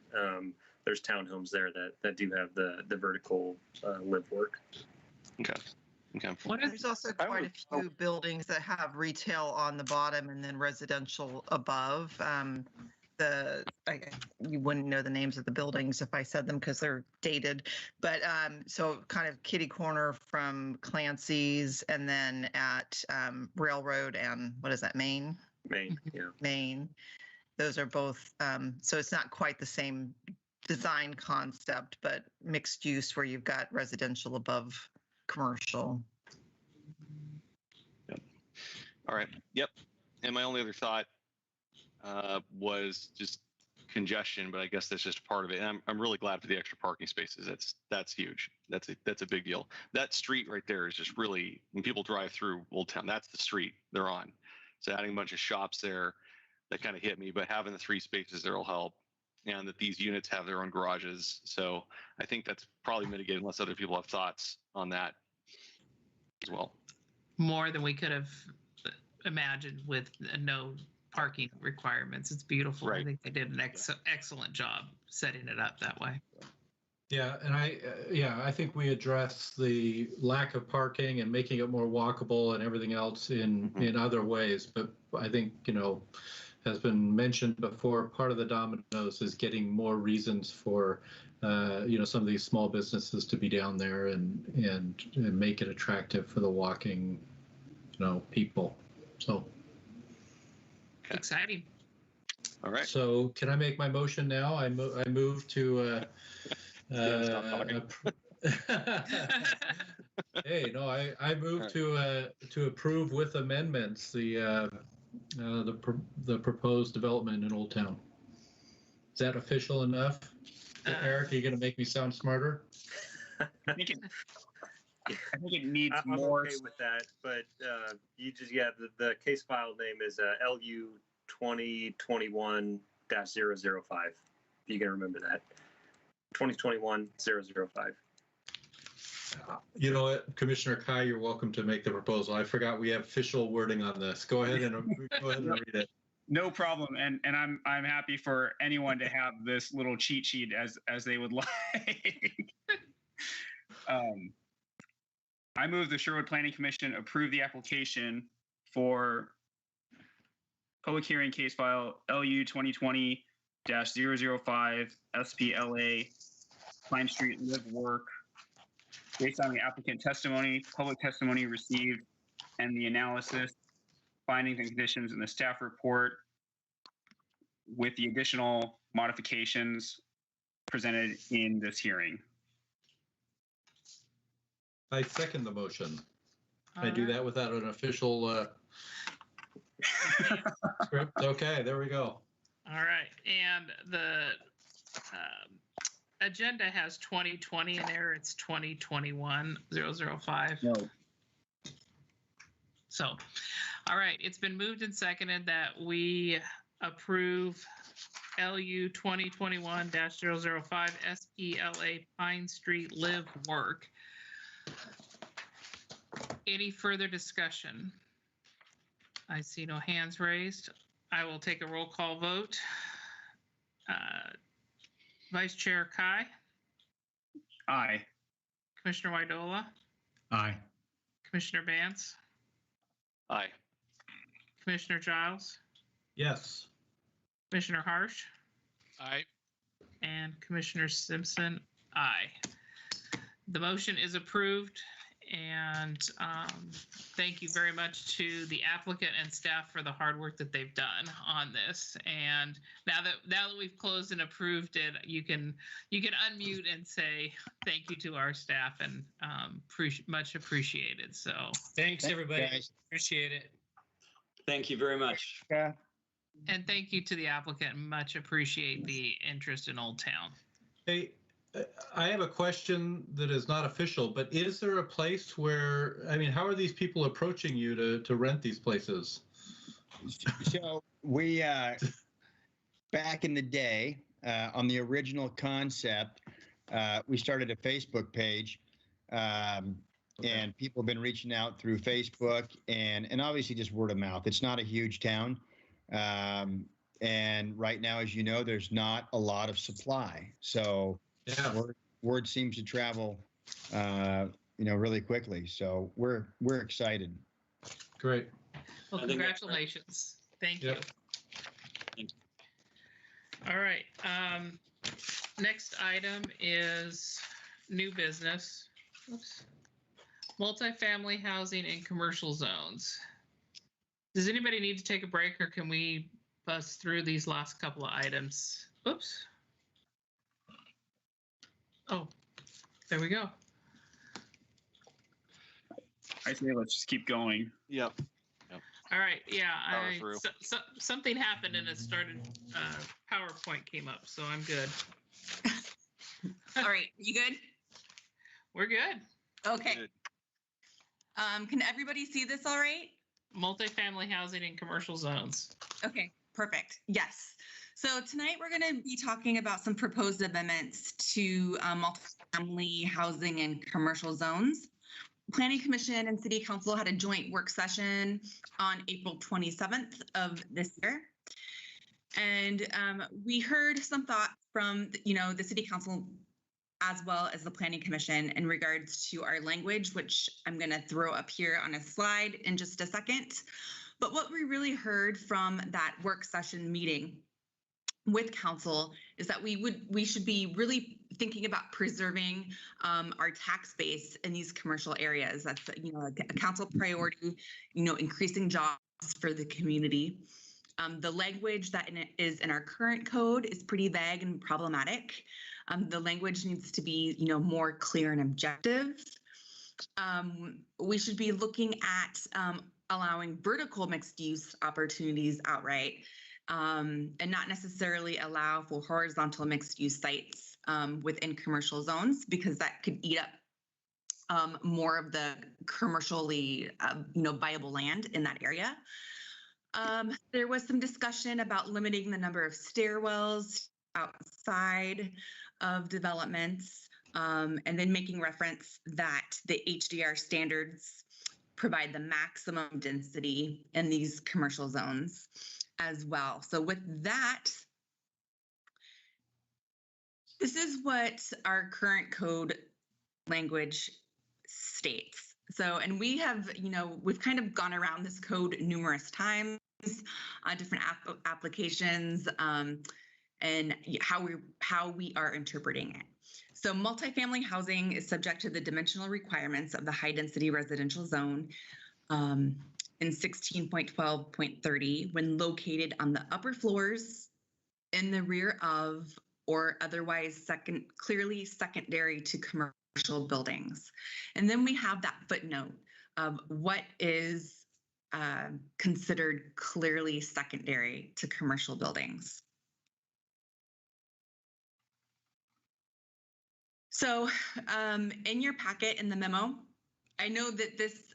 [SPEAKER 1] There's townhomes there that do have the vertical live work.
[SPEAKER 10] Okay.
[SPEAKER 11] There's also quite a few buildings that have retail on the bottom and then residential above. You wouldn't know the names of the buildings if I said them because they're dated. But so kind of kitty corner from Clancy's, and then at Railroad and what is that, Main?
[SPEAKER 1] Main, yeah.
[SPEAKER 11] Main. Those are both. So it's not quite the same design concept, but mixed use where you've got residential above commercial.
[SPEAKER 10] Yep. All right. Yep. And my only other thought was just congestion, but I guess that's just part of it. And I'm really glad for the extra parking spaces. That's huge. That's a big deal. That street right there is just really, when people drive through Old Town, that's the street they're on. So adding a bunch of shops there, that kind of hit me, but having the 3 spaces there will help. And that these units have their own garages. So I think that's probably mitigated, unless other people have thoughts on that as well.
[SPEAKER 2] More than we could have imagined with no parking requirements. It's beautiful.
[SPEAKER 10] Right.
[SPEAKER 2] I think they did an excellent job setting it up that way.
[SPEAKER 4] Yeah, and I think we address the lack of parking and making it more walkable and everything else in other ways. But I think, has been mentioned before, part of the dominoes is getting more reasons for some of these small businesses to be down there and make it attractive for the walking people. So
[SPEAKER 10] okay.
[SPEAKER 2] Exciting.
[SPEAKER 10] All right.
[SPEAKER 4] So can I make my motion now? I move to hey, no, I move to approve with amendments the proposed development in Old Town. Is that official enough? Eric, are you going to make me sound smarter?
[SPEAKER 5] I think it needs
[SPEAKER 1] I'm
[SPEAKER 5] more.
[SPEAKER 1] okay with that, but you just the case file name is LU 2021-005. You can remember that. 2021-005.
[SPEAKER 4] You know what, Commissioner Kai, you're welcome to make the proposal. I forgot we have official wording on this. Go ahead and read it.
[SPEAKER 5] No problem, and I'm happy for anyone to have this little cheat sheet as they would like. I move the Sherwood Planning Commission approve the application for public hearing case file LU 2020-005 SPLA Pine Street Live Work based on the applicant testimony, public testimony received, and the analysis, findings and conditions in the staff report with the additional modifications presented in this hearing.
[SPEAKER 4] I second the motion. Can I do that without an official script? Okay, there we go.
[SPEAKER 2] All right. And the agenda has 2020 in there. It's 2021-005.
[SPEAKER 5] No.
[SPEAKER 2] So, all right. It's been moved and seconded that we approve LU 2021-005 SPLA Pine Street Live Work. Any further discussion? I see no hands raised. I will take a roll call vote. Vice Chair Kai?
[SPEAKER 5] Aye.
[SPEAKER 2] Commissioner Widola?
[SPEAKER 9] Aye.
[SPEAKER 2] Commissioner Vance?
[SPEAKER 10] Aye.
[SPEAKER 2] Commissioner Giles?
[SPEAKER 4] Yes.
[SPEAKER 2] Commissioner Harsh?
[SPEAKER 9] Aye.
[SPEAKER 2] And Commissioner Simpson? Aye. The motion is approved, and thank you very much to the applicant and staff for the hard work that they've done on this. And now that we've closed and approved it, you can unmute and say thank you to our staff, and much appreciated. So
[SPEAKER 9] Thanks everybody.
[SPEAKER 8] guys.
[SPEAKER 9] Appreciate it.
[SPEAKER 7] Thank you very much.
[SPEAKER 8] Yeah.
[SPEAKER 2] and thank you to the applicant. Much appreciate the interest in Old Town.
[SPEAKER 4] Hey, I have a question that is not official, but is there a place where, how are these people approaching you to rent these places?
[SPEAKER 8] So we, back in the day, on the original concept, we started a Facebook page, and people have been reaching out through Facebook and obviously just word of mouth. It's not a huge town. And right now, as you know, there's not a lot of supply. So
[SPEAKER 4] Yeah.
[SPEAKER 8] word seems to travel, really quickly. So we're excited.
[SPEAKER 4] Great.
[SPEAKER 2] Well,
[SPEAKER 7] I think that's
[SPEAKER 2] congratulations. Thank
[SPEAKER 4] Yep.
[SPEAKER 2] you. All right. Next item is new business. Oops. Multifamily housing in commercial zones. Does anybody need to take a break, or can we buzz through these last couple of items? Oops. Oh, there we go.
[SPEAKER 5] I say let's just keep going.
[SPEAKER 10] Yep.
[SPEAKER 2] All All right. Yeah.
[SPEAKER 10] Power through.
[SPEAKER 2] Something happened and it started. PowerPoint came up, so I'm good.
[SPEAKER 6] All right, you good?
[SPEAKER 2] We're good.
[SPEAKER 6] Okay.
[SPEAKER 10] Good.
[SPEAKER 6] Can everybody see this all right?
[SPEAKER 2] Multifamily housing in commercial zones.
[SPEAKER 6] Okay, perfect. Yes. So tonight we're going to be talking about some proposed amendments to multifamily housing in commercial zones. Planning Commission and City Council had a joint work session on April 27th of this year. And we heard some thoughts from, the City Council as well as the Planning Commission in regards to our language, which I'm going to throw up here on a slide in just a second. But what we really heard from that work session meeting with council is that we should be really thinking about preserving our tax base in these commercial areas. That's a council priority. Increasing jobs for the community. The language that is in our current code is pretty vague and problematic. The language needs to be more clear and objective. We should be looking at allowing vertical mixed use opportunities outright. And not necessarily allow for horizontal mixed use sites within commercial zones, because that could eat up more of the commercially viable land in that area. There was some discussion about limiting the number of stairwells outside of developments, and then making reference that the HDR standards provide the maximum density in these commercial zones as well. So with that, this is what our current code language states. So, and we have, we've kind of gone around this code numerous times on different applications and how we are interpreting it. So multifamily housing is subject to the dimensional requirements of the high density residential zone in 16.12.30 when located on the upper floors, in the rear of, or otherwise clearly secondary to commercial buildings. And then we have that footnote of what is considered clearly secondary to commercial buildings. So in your packet in the memo, I know that this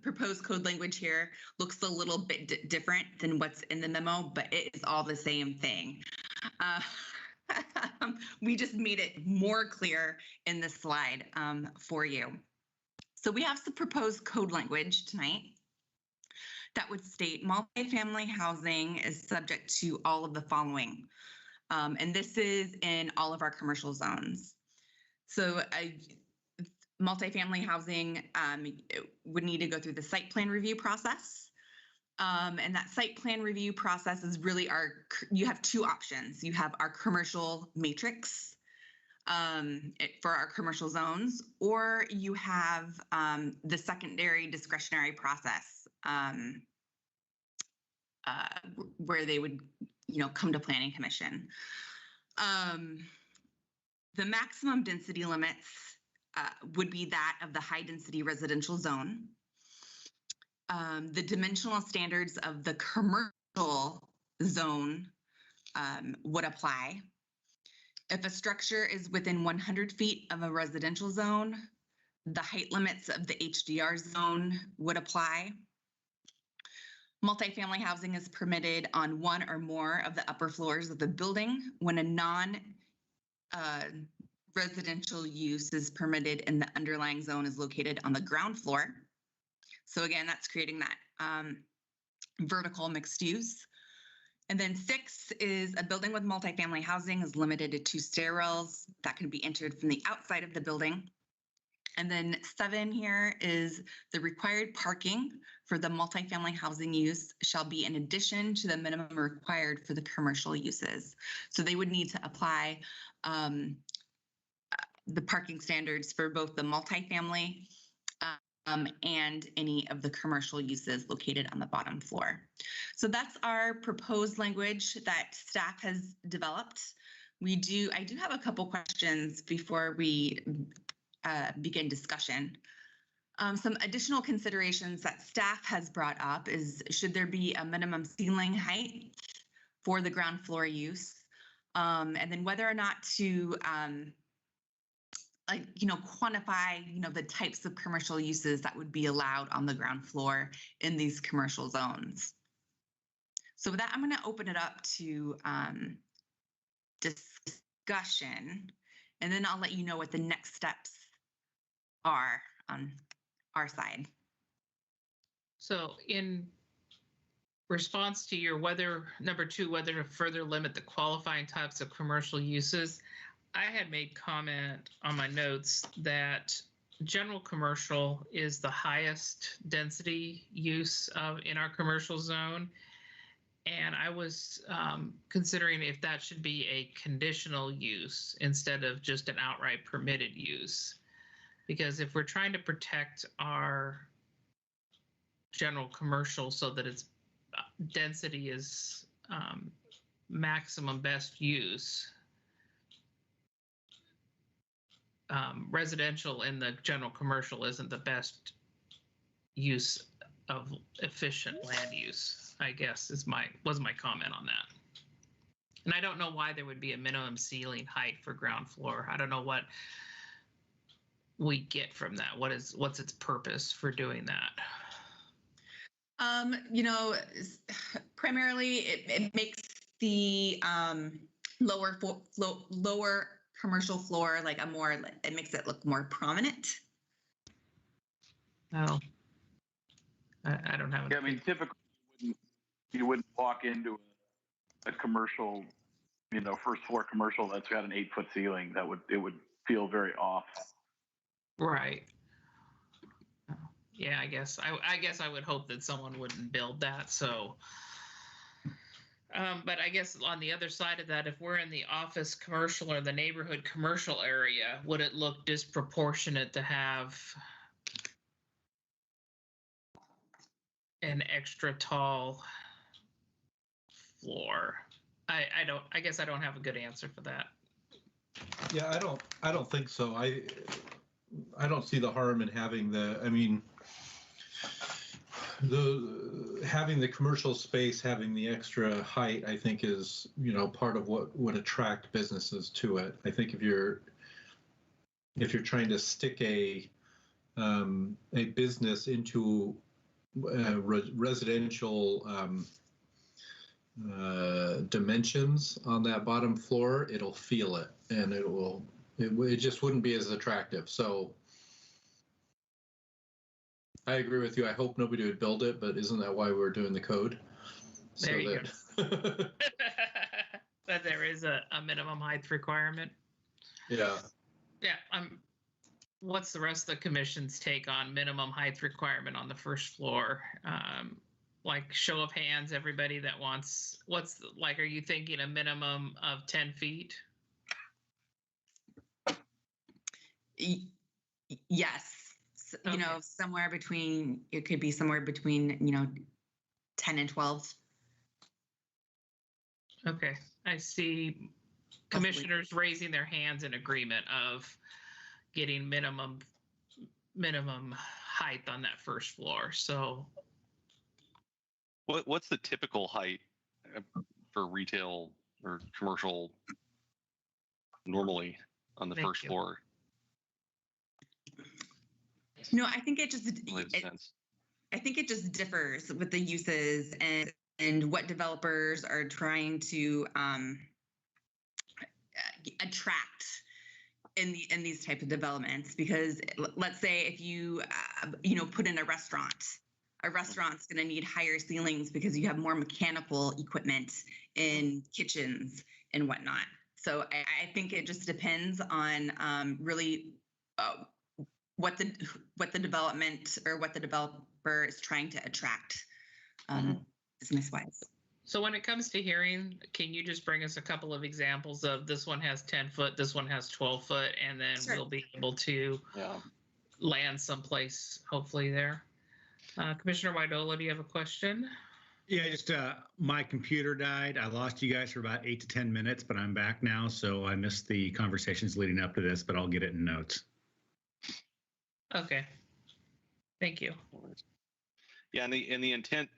[SPEAKER 6] proposed code language here looks a little bit different than what's in the memo, but it is all the same thing. We just made it more clear in the slide for you. So we have some proposed code language tonight that would state multifamily housing is subject to all of the following. And this is in all of our commercial zones. So multifamily housing would need to go through the site plan review process. And that site plan review process is really you have two options. You have our commercial matrix for our commercial zones, or you have the secondary discretionary process where they would, come to Planning Commission. The maximum density limits would be that of the high density residential zone. The dimensional standards of the commercial zone would apply. If a structure is within 100 feet of a residential zone, the height limits of the HDR zone would apply. Multifamily housing is permitted on one or more of the upper floors of the building when a non-residential use is permitted and the underlying zone is located on the ground floor. So again, that's creating that vertical mixed use. And then 6 is a building with multifamily housing is limited to 2 stairwells that can be entered from the outside of the building. And then 7 here is the required parking for the multifamily housing use shall be in addition to the minimum required for the commercial uses. So they would need to apply the parking standards for both the multifamily and any of the commercial uses located on the bottom floor. So that's our proposed language that staff has developed. I do have a couple questions before we begin discussion. Some additional considerations that staff has brought up is, should there be a minimum ceiling height for the ground floor use? And then whether or not to quantify, the types of commercial uses that would be allowed on the ground floor in these commercial zones. So with that, I'm going to open it up to discussion, and then I'll let you know what the next steps are on our side.
[SPEAKER 2] So in response to your number 2, whether to further limit the qualifying types of commercial uses, I had made comment on my notes that general commercial is the highest density use in our commercial zone. And I was considering if that should be a conditional use instead of just an outright permitted use. Because if we're trying to protect our general commercial so that its density is maximum best use, residential in the general commercial isn't the best use of efficient land use, I guess was my comment on that. And I don't know why there would be a minimum ceiling height for ground floor. I don't know what we get from that. What's its purpose for doing that?
[SPEAKER 6] Primarily it makes the lower commercial floor like it makes it look more prominent.
[SPEAKER 2] Oh, I don't have.
[SPEAKER 12] Yeah, I mean, typically you wouldn't walk into a commercial, first floor commercial that's got an 8-foot ceiling. It would feel very off.
[SPEAKER 2] Right. Yeah, I guess I would hope that someone wouldn't build that. So, but I guess on the other side of that, if we're in the office commercial or the neighborhood commercial area, would it look disproportionate to have an extra tall floor? I guess I don't have a good answer for that.
[SPEAKER 4] Yeah, I don't think so. I don't see the harm in having having the commercial space, having the extra height, I think is, part of what would attract businesses to it. I think if you're trying to stick a business into residential dimensions on that bottom floor, it'll feel it, and it just wouldn't be as attractive. So I agree with you. I hope nobody would build it, but isn't that why we're doing the code?
[SPEAKER 2] There you go. But there is a minimum height requirement.
[SPEAKER 4] Yeah.
[SPEAKER 2] Yeah. What's the rest of the commission's take on minimum height requirement on the first floor? Like show of hands, everybody that wants. Are you thinking a minimum of 10 feet?
[SPEAKER 6] Yes. Okay. Somewhere between, it could be somewhere between, 10 and 12.
[SPEAKER 2] Okay. I see commissioners raising their hands in agreement of getting minimum height on that first floor. So
[SPEAKER 10] what's the typical height for retail or commercial normally on the first floor?
[SPEAKER 6] No, I think it just differs with the uses and what developers are trying to attract in these types of developments. Because let's say if you put in a restaurant's going to need higher ceilings because you have more mechanical equipment in kitchens and whatnot. So I think it just depends on really what the development or what the developer is trying to attract business-wise.
[SPEAKER 2] So when it comes to hearing, can you just bring us a couple of examples of this one has 10 foot, this one has 12 foot, and then We'll be able to land someplace hopefully there. Commissioner Widola, do you have a question?
[SPEAKER 13] Yeah, just my computer died. I lost you guys for about 8 to 10 minutes, but I'm back now. So I missed the conversations leading up to this, but I'll get it in notes.
[SPEAKER 2] Okay. Thank you.
[SPEAKER 10] Yeah, and the intent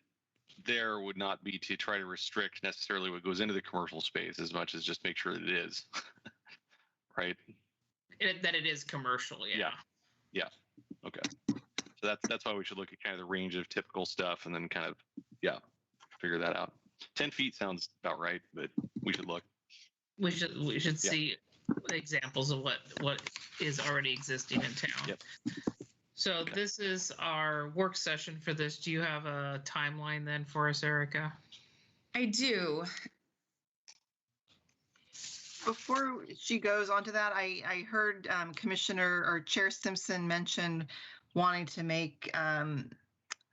[SPEAKER 10] there would not be to try to restrict necessarily what goes into the commercial space as much as just make sure that it is. Right?
[SPEAKER 2] That it is commercial, yeah.
[SPEAKER 10] Yeah. Okay. So that's why we should look at kind of the range of typical stuff and then kind of, figure that out. 10 feet sounds about right, but we should look.
[SPEAKER 2] We should see examples of what is already existing in town.
[SPEAKER 10] Yep.
[SPEAKER 2] So
[SPEAKER 10] Okay.
[SPEAKER 2] This is our work session for this. Do you have a timeline then for us, Erica?
[SPEAKER 6] I do.
[SPEAKER 11] Before she goes on to that, I heard Commissioner or Chair Simpson mention wanting to make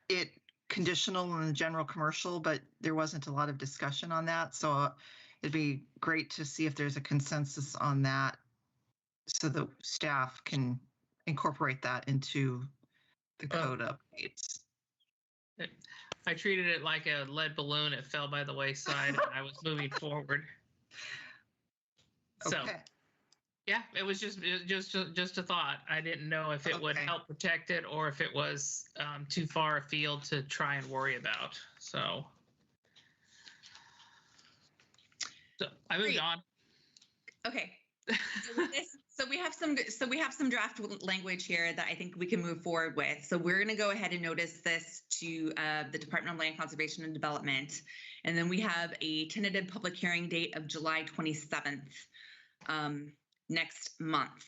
[SPEAKER 11] it conditional in the general commercial, but there wasn't a lot of discussion on that. So it'd be great to see if there's a consensus on that so the staff can incorporate that into the code updates.
[SPEAKER 2] I treated it like a lead balloon. It fell by the wayside and I was moving forward. So,
[SPEAKER 11] Okay.
[SPEAKER 2] yeah, it was just a thought. I didn't know if it would
[SPEAKER 11] Okay.
[SPEAKER 2] help protect it or if it was too far afield to try and worry about. So I moved
[SPEAKER 6] Great.
[SPEAKER 2] on.
[SPEAKER 6] Okay. So we have some draft language here that I think we can move forward with. So we're going to go ahead and notice this to the Department of Land Conservation and Development. And then we have a tentative public hearing date of July 27th next month.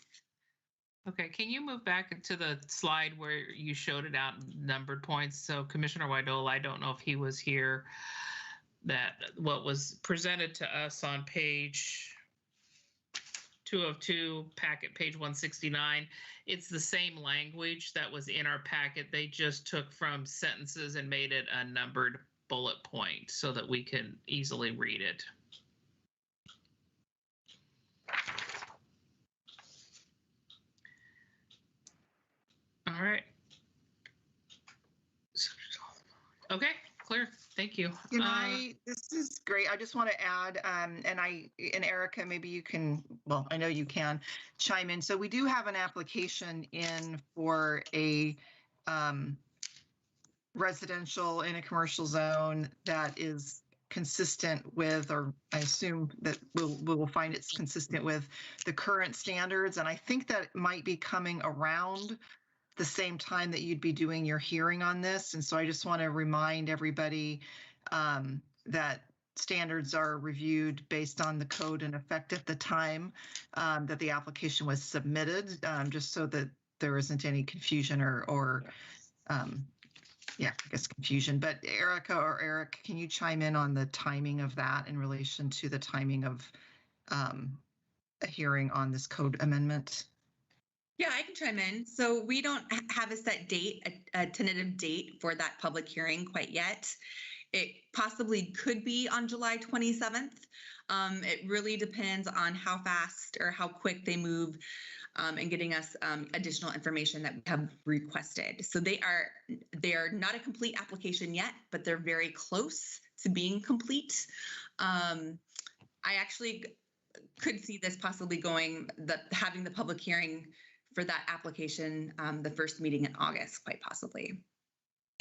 [SPEAKER 2] Okay, can you move back to the slide where you showed it out in numbered points? So Commissioner Wydola, I don't know if he was here, that what was presented to us on page 202, packet page 169, it's the same language that was in our packet. They just took from sentences and made it a numbered bullet point so that we can easily read it. All right. Okay, clear. Thank you.
[SPEAKER 11] This is great. I just want to add, and Erica, maybe you can, well, I know you can chime in. So we do have an application in for a residential in a commercial zone that is consistent with, or I assume that we'll find it's consistent with the current standards. And I think that might be coming around the same time that you'd be doing your hearing on this. And so I just want to remind everybody that standards are reviewed based on the code in effect at the time that the application was submitted, just so that there isn't any confusion or I guess confusion. But Erica or Eric, can you chime in on the timing of that in relation to the timing of a hearing on this code amendment?
[SPEAKER 6] Yeah, I can chime in. So we don't have a set date, a tentative date for that public hearing quite yet. It possibly could be on July 27th. It really depends on how fast or how quick they move in getting us additional information that we have requested. So they are not a complete application yet, but they're very close to being complete. I actually could see this possibly having the public hearing for that application, the first meeting in August, quite possibly.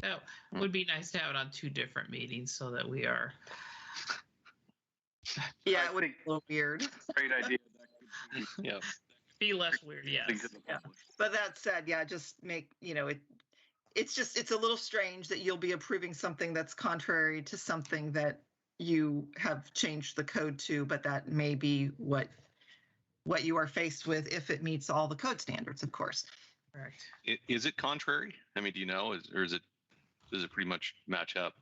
[SPEAKER 2] Oh, it would be nice to have it on 2 different meetings so that we are.
[SPEAKER 11] Yeah, it would be a little weird.
[SPEAKER 12] Great idea.
[SPEAKER 10] Yeah.
[SPEAKER 2] Be less weird, yes.
[SPEAKER 11] Yeah. But that said, just make, it's a little strange that you'll be approving something that's contrary to something that you have changed the code to, but that may be what you are faced with if it meets all the code standards, of course.
[SPEAKER 2] Correct.
[SPEAKER 10] Is it contrary? I mean, do you know, or does it pretty much match up?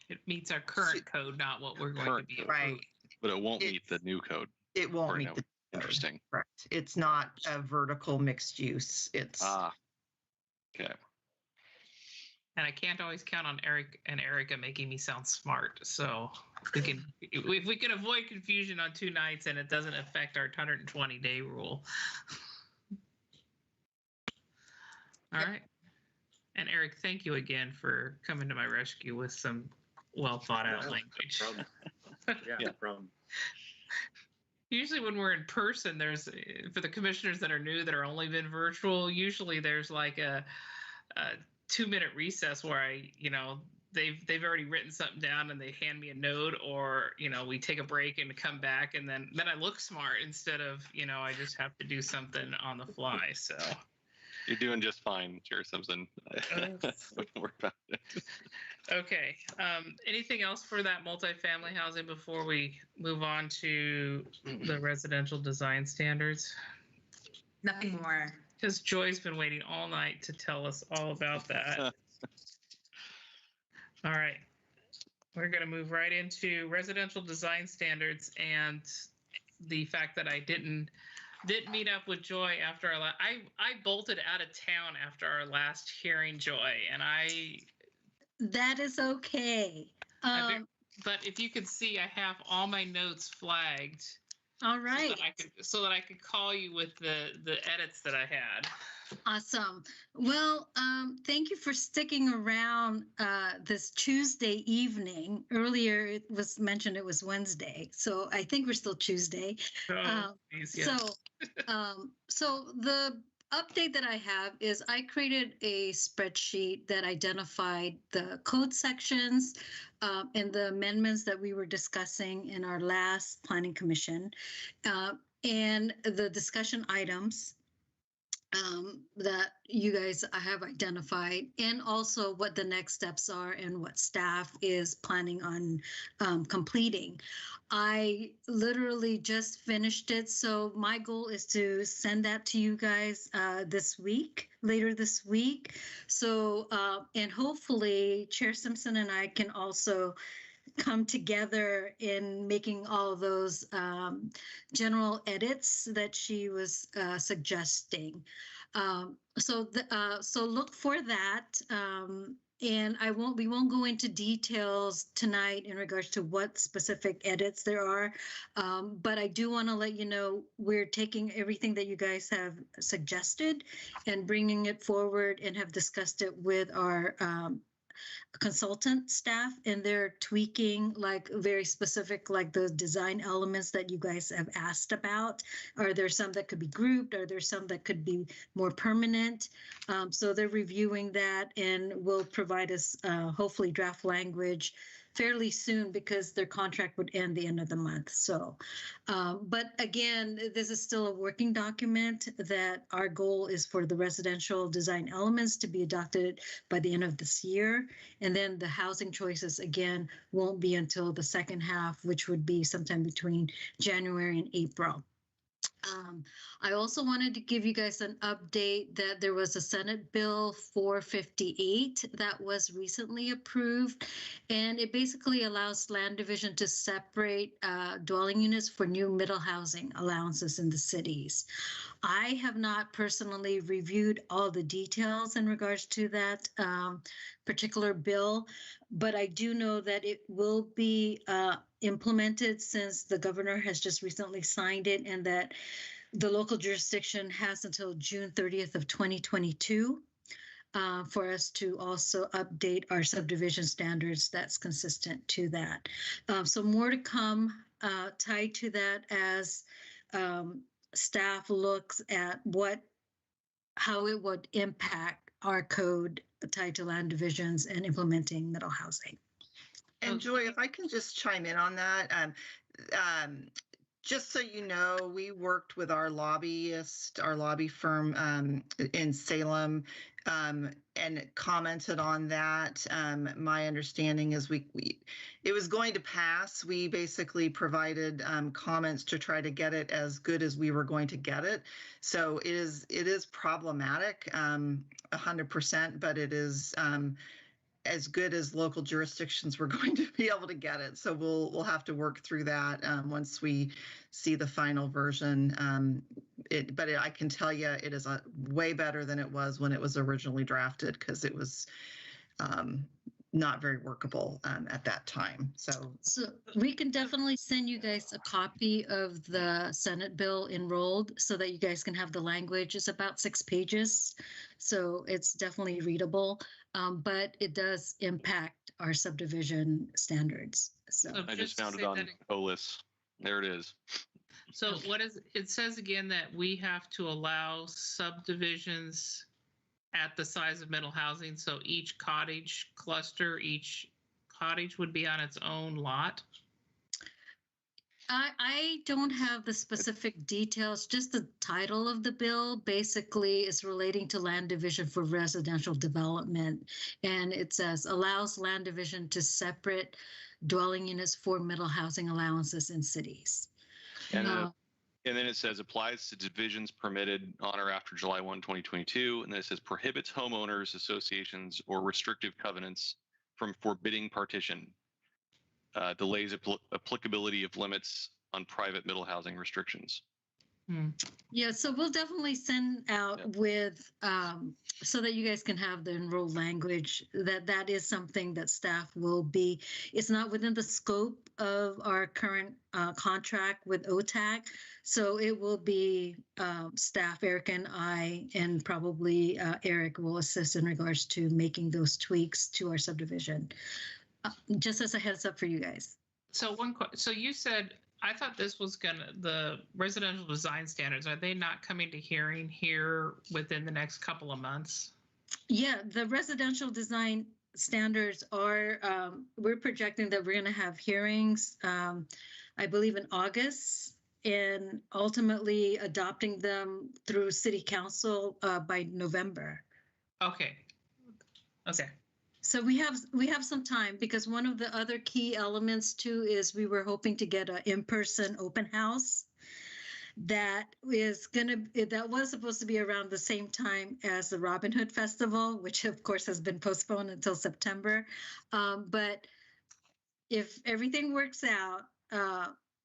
[SPEAKER 2] It meets our current code, not what we're going to be approving.
[SPEAKER 11] Right.
[SPEAKER 10] But it won't meet the new code.
[SPEAKER 11] It won't meet the code.
[SPEAKER 10] Interesting.
[SPEAKER 11] Correct. It's not a vertical mixed use. It's
[SPEAKER 10] okay.
[SPEAKER 2] And I can't always count on Eric and Erica making me sound smart. So if we can avoid confusion on 2 nights and it doesn't affect our 120-day rule. All right. And Eric, thank you again for coming to my rescue with some well thought out language.
[SPEAKER 1] No problem. No problem.
[SPEAKER 2] Usually when we're in person, there's, for the commissioners that are new that are only been virtual, usually there's like a 2-minute recess where they've already written something down and they hand me a note, or we take a break and come back, and then I look smart instead of I just have to do something on the fly. So
[SPEAKER 10] you're doing just fine, Chair Simpson. Don't worry about it.
[SPEAKER 2] Okay. Anything else for that multifamily housing before we move on to the residential design standards?
[SPEAKER 6] Nothing more.
[SPEAKER 2] Because Joy's been waiting all night to tell us all about that. All right. We're going to move right into residential design standards, and the fact that I didn't meet up with Joy after our I bolted out of town after our last hearing, Joy, and
[SPEAKER 14] That is okay.
[SPEAKER 2] But if you could see, I have all my notes flagged.
[SPEAKER 14] All right.
[SPEAKER 2] So that I could call you with the edits that I had.
[SPEAKER 14] Awesome. Well, thank you for sticking around this Tuesday evening. Earlier, it was mentioned it was Wednesday, so I think we're still Tuesday. So the update that I have is I created a spreadsheet that identified the code sections and the amendments that we were discussing in our last planning commission, and the discussion items that you guys have identified, and also what the next steps are and what staff is planning on completing. I literally just finished it, so my goal is to send that to you guys later this week. So, and hopefully Chair Simpson and I can also come together in making all those general edits that she was suggesting. So look for that. And we won't go into details tonight in regards to what specific edits there are. But I do want to let you know we're taking everything that you guys have suggested and bringing it forward, and have discussed it with our consultant staff, and they're tweaking like very specific, like the design elements that you guys have asked about. Are there some that could be grouped? Are there some that could be more permanent? So they're reviewing that and will provide us hopefully draft language fairly soon, because their contract would end the end of the month. So, but again, this is still a working document that our goal is for the residential design elements to be adopted by the end of this year. And then the housing choices, again, won't be until the second half, which would be sometime between January and April. I also wanted to give you guys an update that there was a Senate Bill 458 that was recently approved, and it basically allows land division to separate dwelling units for new middle housing allowances in the cities. I have not personally reviewed all the details in regards to that particular bill, but I do know that it will be implemented since the governor has just recently signed it, and that the local jurisdiction has until June 30th of 2022 for us to also update our subdivision standards that's consistent to that. So more to come tied to that as staff looks at how it would impact our code tied to land divisions and implementing middle housing.
[SPEAKER 11] And Joy, if I can just chime in on that, just so you know, we worked with our lobby firm in Salem, and commented on that. My understanding is it was going to pass. We basically provided comments to try to get it as good as we were going to get it. So it is problematic, 100%, but it is as good as local jurisdictions were going to be able to get it. So we'll have to work through that once we see the final version. But I can tell you it is way better than it was when it was originally drafted, because it was not very workable at that time. So
[SPEAKER 14] we can definitely send you guys a copy of the Senate bill enrolled so that you guys can have the language. It's about 6 pages, so it's definitely readable, but it does impact our subdivision standards. So
[SPEAKER 10] I just found it on OLIS. There it is.
[SPEAKER 2] So it says again that we have to allow subdivisions at the size of middle housing. So each cottage cluster, each cottage would be on its own lot.
[SPEAKER 14] I don't have the specific details, just the title of the bill basically is relating to land division for residential development. And it says allows land division to separate dwelling units for middle housing allowances in cities.
[SPEAKER 10] And then it says applies to divisions permitted on or after July 1, 2022. And then it says prohibits homeowners, associations, or restrictive covenants from forbidding partition. Delays applicability of limits on private middle housing restrictions.
[SPEAKER 14] Yeah, so we'll definitely send out with so that you guys can have the enrolled language. That is something that staff will be. It's not within the scope of our current contract with OTAC, so it will be staff, Eric and I, and probably Eric will assist in regards to making those tweaks to our subdivision. Just as a heads up for you guys.
[SPEAKER 2] So so you said, I thought this was the residential design standards, are they not coming to hearing here within the next couple of months?
[SPEAKER 14] Yeah, the residential design standards are, we're projecting that we're going to have hearings, I believe in August, and ultimately adopting them through city council by November.
[SPEAKER 2] Okay. Okay.
[SPEAKER 14] So we have some time, because one of the other key elements too is we were hoping to get an in-person open house that was supposed to be around the same time as the Robin Hood Festival, which of course has been postponed until September. But if everything works out,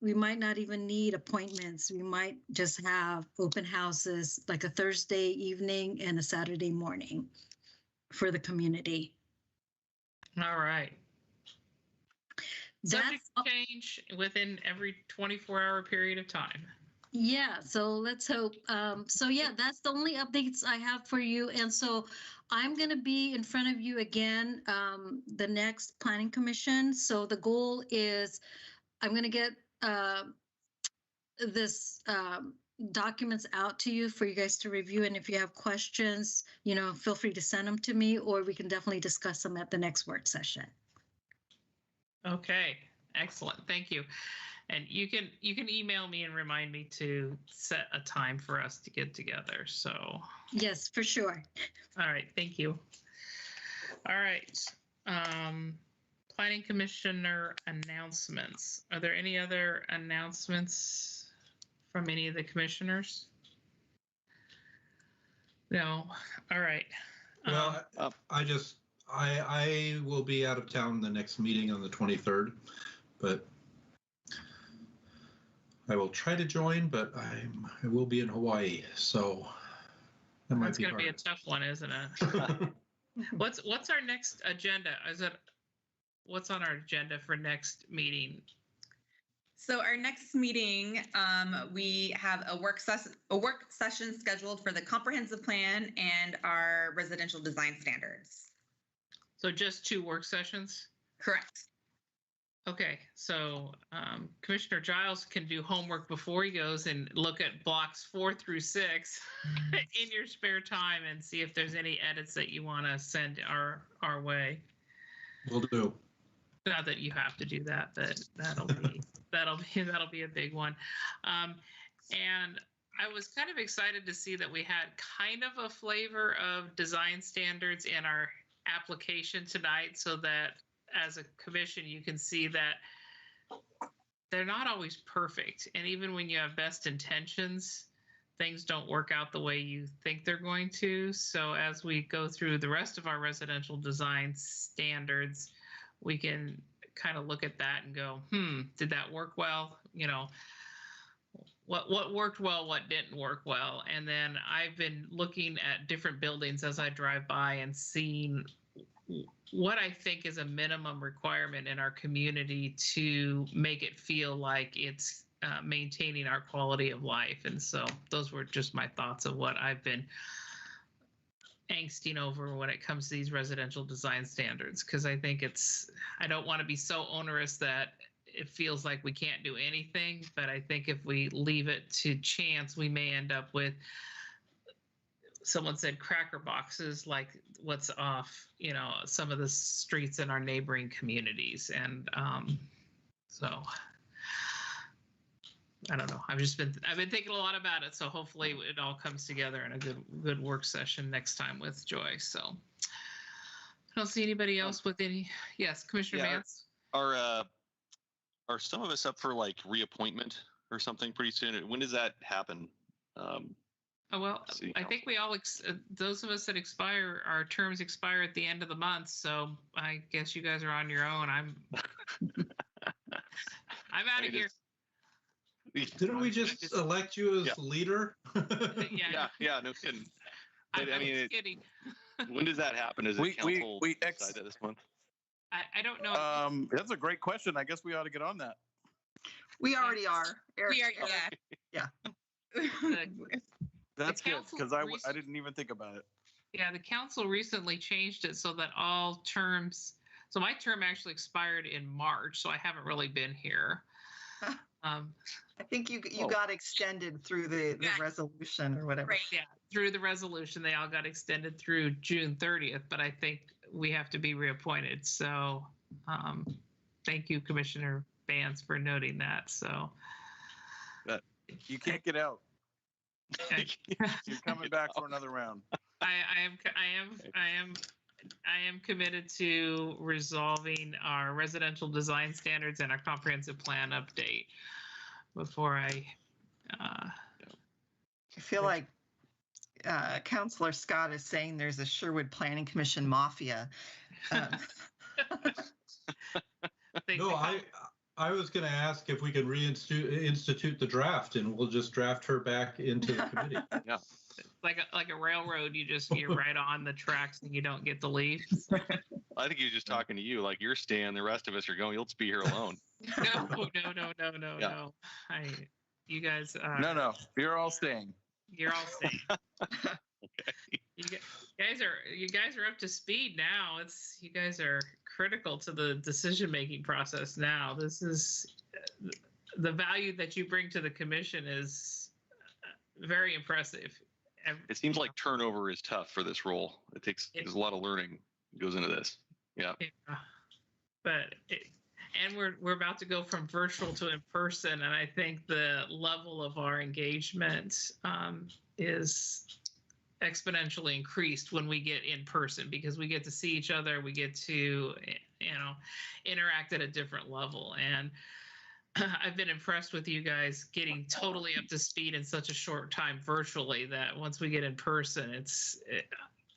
[SPEAKER 14] we might not even need appointments. We might just have open houses like a Thursday evening and a Saturday morning for the community.
[SPEAKER 2] All right. Subject to change within every 24-hour period of time.
[SPEAKER 14] Yeah, so let's hope. So yeah, that's the only updates I have for you. And so I'm going to be in front of you again, the next planning commission. So the goal is I'm going to get this documents out to you for you guys to review. And if you have questions, feel free to send them to me, or we can definitely discuss them at the next work session.
[SPEAKER 2] Okay, excellent. Thank you. And you can email me and remind me to set a time for us to get together. So
[SPEAKER 14] yes, for sure.
[SPEAKER 2] All right, thank you. All right. Planning Commissioner announcements. Are there any other announcements from any of the commissioners? No. All right.
[SPEAKER 4] Well, I will be out of town the next meeting on the 23rd, but I will try to join, but I will be in Hawaii, so that might be hard.
[SPEAKER 2] It's going to be a tough one, isn't it? What's our next agenda? What's on our agenda for next meeting?
[SPEAKER 6] So our next meeting, we have a work session scheduled for the comprehensive plan and our residential design standards.
[SPEAKER 2] So just 2 work sessions?
[SPEAKER 6] Correct.
[SPEAKER 2] Okay, so Commissioner Giles can do homework before he goes and look at blocks 4 through 6 in your spare time and see if there's any edits that you want to send our way.
[SPEAKER 4] Will do.
[SPEAKER 2] Not that you have to do that, but that'll be a big one. And I was kind of excited to see that we had kind of a flavor of design standards in our application tonight, so that as a commission you can see that they're not always perfect, and even when you have best intentions, things don't work out the way you think they're going to. So as we go through the rest of our residential design standards, we can kind of look at that and go, did that work well? What worked well, what didn't work well. And then I've been looking at different buildings as I drive by and seeing what I think is a minimum requirement in our community to make it feel like it's maintaining our quality of life. And so those were just my thoughts of what I've been angsting over when it comes to these residential design standards, because I think I don't want to be so onerous that it feels like we can't do anything, but I think if we leave it to chance, we may end up with someone said cracker boxes, like what's off, some of the streets in our neighboring communities. And so I don't know. I've been thinking a lot about it. So hopefully it all comes together in a good work session next time with Joy. So I don't see anybody else with any. Yes, Commissioner Vance.
[SPEAKER 10] Are some of us up for like reappointment or something pretty soon? When does that happen?
[SPEAKER 2] Well, I think we all, those of us that expire, our terms expire at the end of the month. So I guess you guys are on your own. I'm out of here.
[SPEAKER 4] Didn't we just elect you as leader?
[SPEAKER 10] Yeah, no kidding.
[SPEAKER 2] But, I mean, kidding.
[SPEAKER 10] When does that happen? Is it council decide that this month?
[SPEAKER 2] I don't know.
[SPEAKER 12] That's a great question. I guess we ought to get on that.
[SPEAKER 11] We already are.
[SPEAKER 6] We are,
[SPEAKER 11] yeah.
[SPEAKER 12] That's good because I didn't even think about it.
[SPEAKER 2] Yeah, the council recently changed it so that all terms. So my term actually expired in March, so I haven't really been here.
[SPEAKER 11] I think you got extended through the resolution or whatever.
[SPEAKER 2] Right. Yeah, through the resolution, they all got extended through June 30th. But I think we have to be reappointed. So thank you, Commissioner Vance, for noting that. So
[SPEAKER 12] you can't get out. You're coming back for another round.
[SPEAKER 2] I am committed to resolving our residential design standards and our comprehensive plan update before I
[SPEAKER 11] feel like Councilor Scott is saying there's a Sherwood Planning Commission mafia.
[SPEAKER 4] No, I was going to ask if we could institute the draft, and we'll just draft her back into the committee.
[SPEAKER 10] Yeah,
[SPEAKER 2] like a railroad. You're right on the tracks, and you don't get to leave.
[SPEAKER 10] I think he's just talking to you. Like you're staying, the rest of us are going. You'll just be here alone.
[SPEAKER 2] No. You guys.
[SPEAKER 12] No. You're all staying.
[SPEAKER 2] You're all staying. Okay. You guys are up to speed now. You guys are critical to the decision-making process now. This is the value that you bring to the commission is very impressive.
[SPEAKER 10] It seems like turnover is tough for this role. There's a lot of learning goes into this. Yeah.
[SPEAKER 2] But we're about to go from virtual to in person, and I think the level of our engagement is exponentially increased when we get in person, because we get to see each other, we get to interact at a different level. And I've been impressed with you guys getting totally up to speed in such a short time virtually, that once we get in person,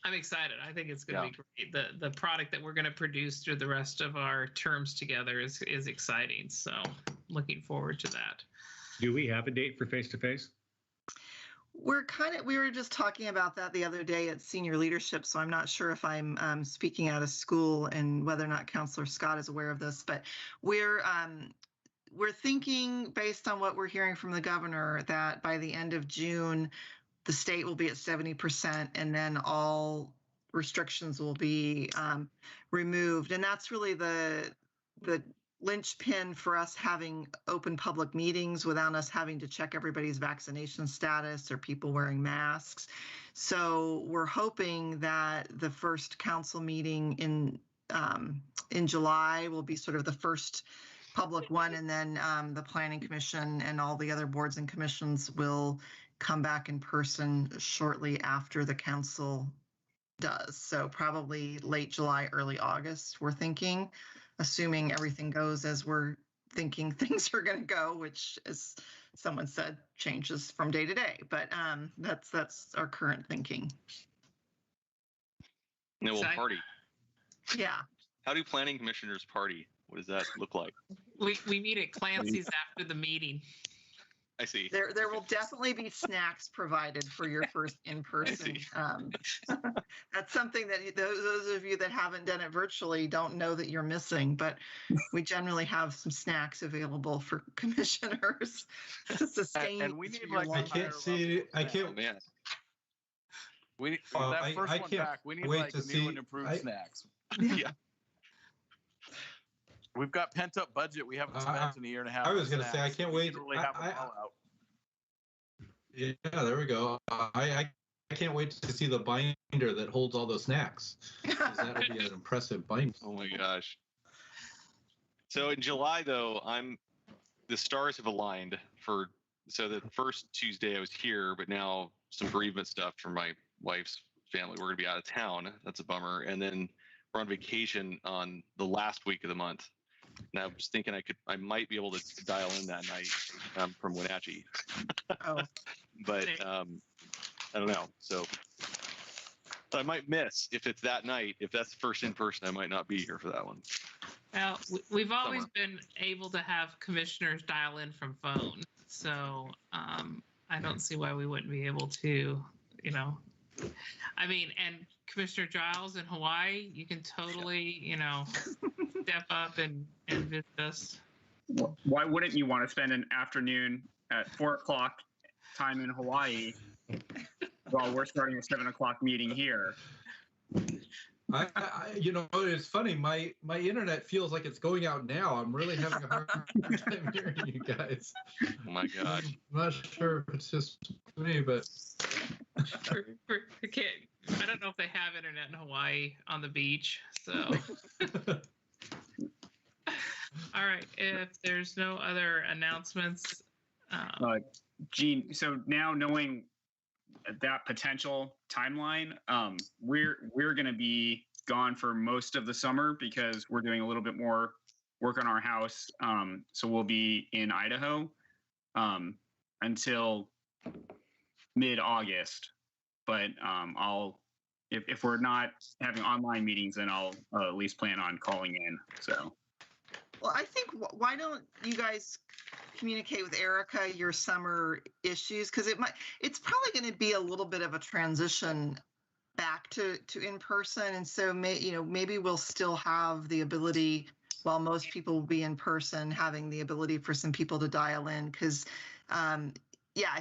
[SPEAKER 2] I'm excited. I think it's going to be great. The product that we're going to produce through the rest of our terms together is exciting. So looking forward to that.
[SPEAKER 13] Do we have a date for face-to-face?
[SPEAKER 11] We were just talking about that the other day at senior leadership, so I'm not sure if I'm speaking out of school and whether or not Councilor Scott is aware of this, but we're thinking, based on what we're hearing from the governor, that by the end of June, the state will be at 70%, and then all restrictions will be removed. And that's really the linchpin for us having open public meetings without us having to check everybody's vaccination status or people wearing masks. So we're hoping that the first council meeting in July will be sort of the first public one, and then the Planning Commission and all the other boards and commissions will come back in person shortly after the council does. So probably late July, early August, we're thinking, assuming everything goes as we're thinking things are going to go, which, as someone said, changes from day to day. But that's our current thinking.
[SPEAKER 10] And we'll party.
[SPEAKER 11] Yeah.
[SPEAKER 10] How do planning commissioners party? What does that look like?
[SPEAKER 2] We meet at Clancy's after the meeting.
[SPEAKER 10] I see.
[SPEAKER 11] There will definitely be snacks provided for your first in-person. That's something that those of you that haven't done it virtually don't know that you're missing, but we generally have some snacks available for commissioners to sustain.
[SPEAKER 12] And we need like
[SPEAKER 4] I can't see. I can't.
[SPEAKER 10] Man.
[SPEAKER 12] We that first one back. We need like new and improved snacks.
[SPEAKER 10] Yeah.
[SPEAKER 12] We've got pent up budget we haven't spent in a year and a half.
[SPEAKER 4] I was going to say, I can't wait.
[SPEAKER 12] Really have them all out.
[SPEAKER 4] Yeah, there we go. I can't wait to see the binder that holds all the snacks. 'Cause that'll be an impressive binder.
[SPEAKER 10] Oh my gosh. So in July, though, the stars have aligned so the first Tuesday I was here, but now some bereavement stuff from my wife's family. We're gonna be out of town. That's a bummer. And then we're on vacation on the last week of the month. And I was thinking I might be able to dial in that night from Wenatchee.
[SPEAKER 11] Oh.
[SPEAKER 10] But I don't know. So I might miss if it's that night. If that's the first in person, I might not be here for that one.
[SPEAKER 2] Now, we've always been able to have commissioners dial in from phone. So I don't see why we wouldn't be able to, I mean, and Commissioner Giles in Hawaii, you can totally, step up and visit us.
[SPEAKER 5] Why wouldn't you want to spend an afternoon at 4 o'clock time in Hawaii while we're starting a 7 o'clock meeting here?
[SPEAKER 4] It's funny. My internet feels like it's going out now. I'm really having a hard time hearing you guys.
[SPEAKER 10] Oh my gosh.
[SPEAKER 4] I'm not sure if it's just me, but
[SPEAKER 2] I don't know if they have internet in Hawaii on the beach. So, all right. If there's no other announcements,
[SPEAKER 5] Gene. So now knowing that potential timeline, we're going to be gone for most of the summer because we're doing a little bit more work on our house. So we'll be in Idaho until mid-August. But if we're not having online meetings, then I'll at least plan on calling in. So.
[SPEAKER 11] Well, I think why don't you guys communicate with Erica your summer issues, because it's probably going to be a little bit of a transition back to in person, and so maybe we'll still have the ability, while most people will be in person, having the ability for some people to dial in, because I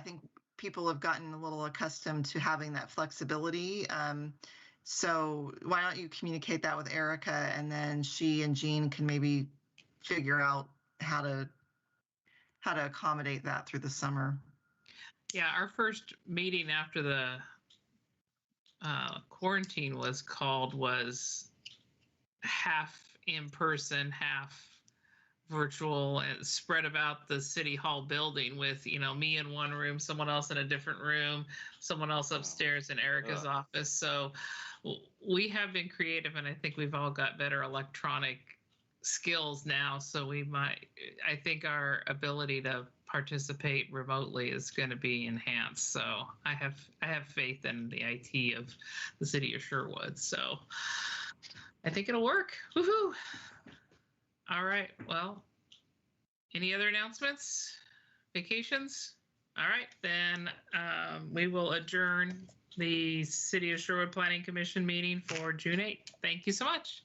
[SPEAKER 11] think people have gotten a little accustomed to having that flexibility. So why don't you communicate that with Erica, and then she and Jean can maybe figure out how to accommodate that through the summer.
[SPEAKER 2] Yeah, our first meeting after the quarantine was half in person, half virtual, and spread about the city hall building with, me in one room, someone else in a different room, someone else upstairs in Erica's office. So we have been creative, and I think we've all got better electronic skills now. So I think our ability to participate remotely is going to be enhanced. So I have faith in the IT of the city of Sherwood. So I think it'll work. Woohoo! All right. Well, any other announcements? Vacations? All right, then we will adjourn the City of Sherwood Planning Commission meeting for June 8th. Thank you so much.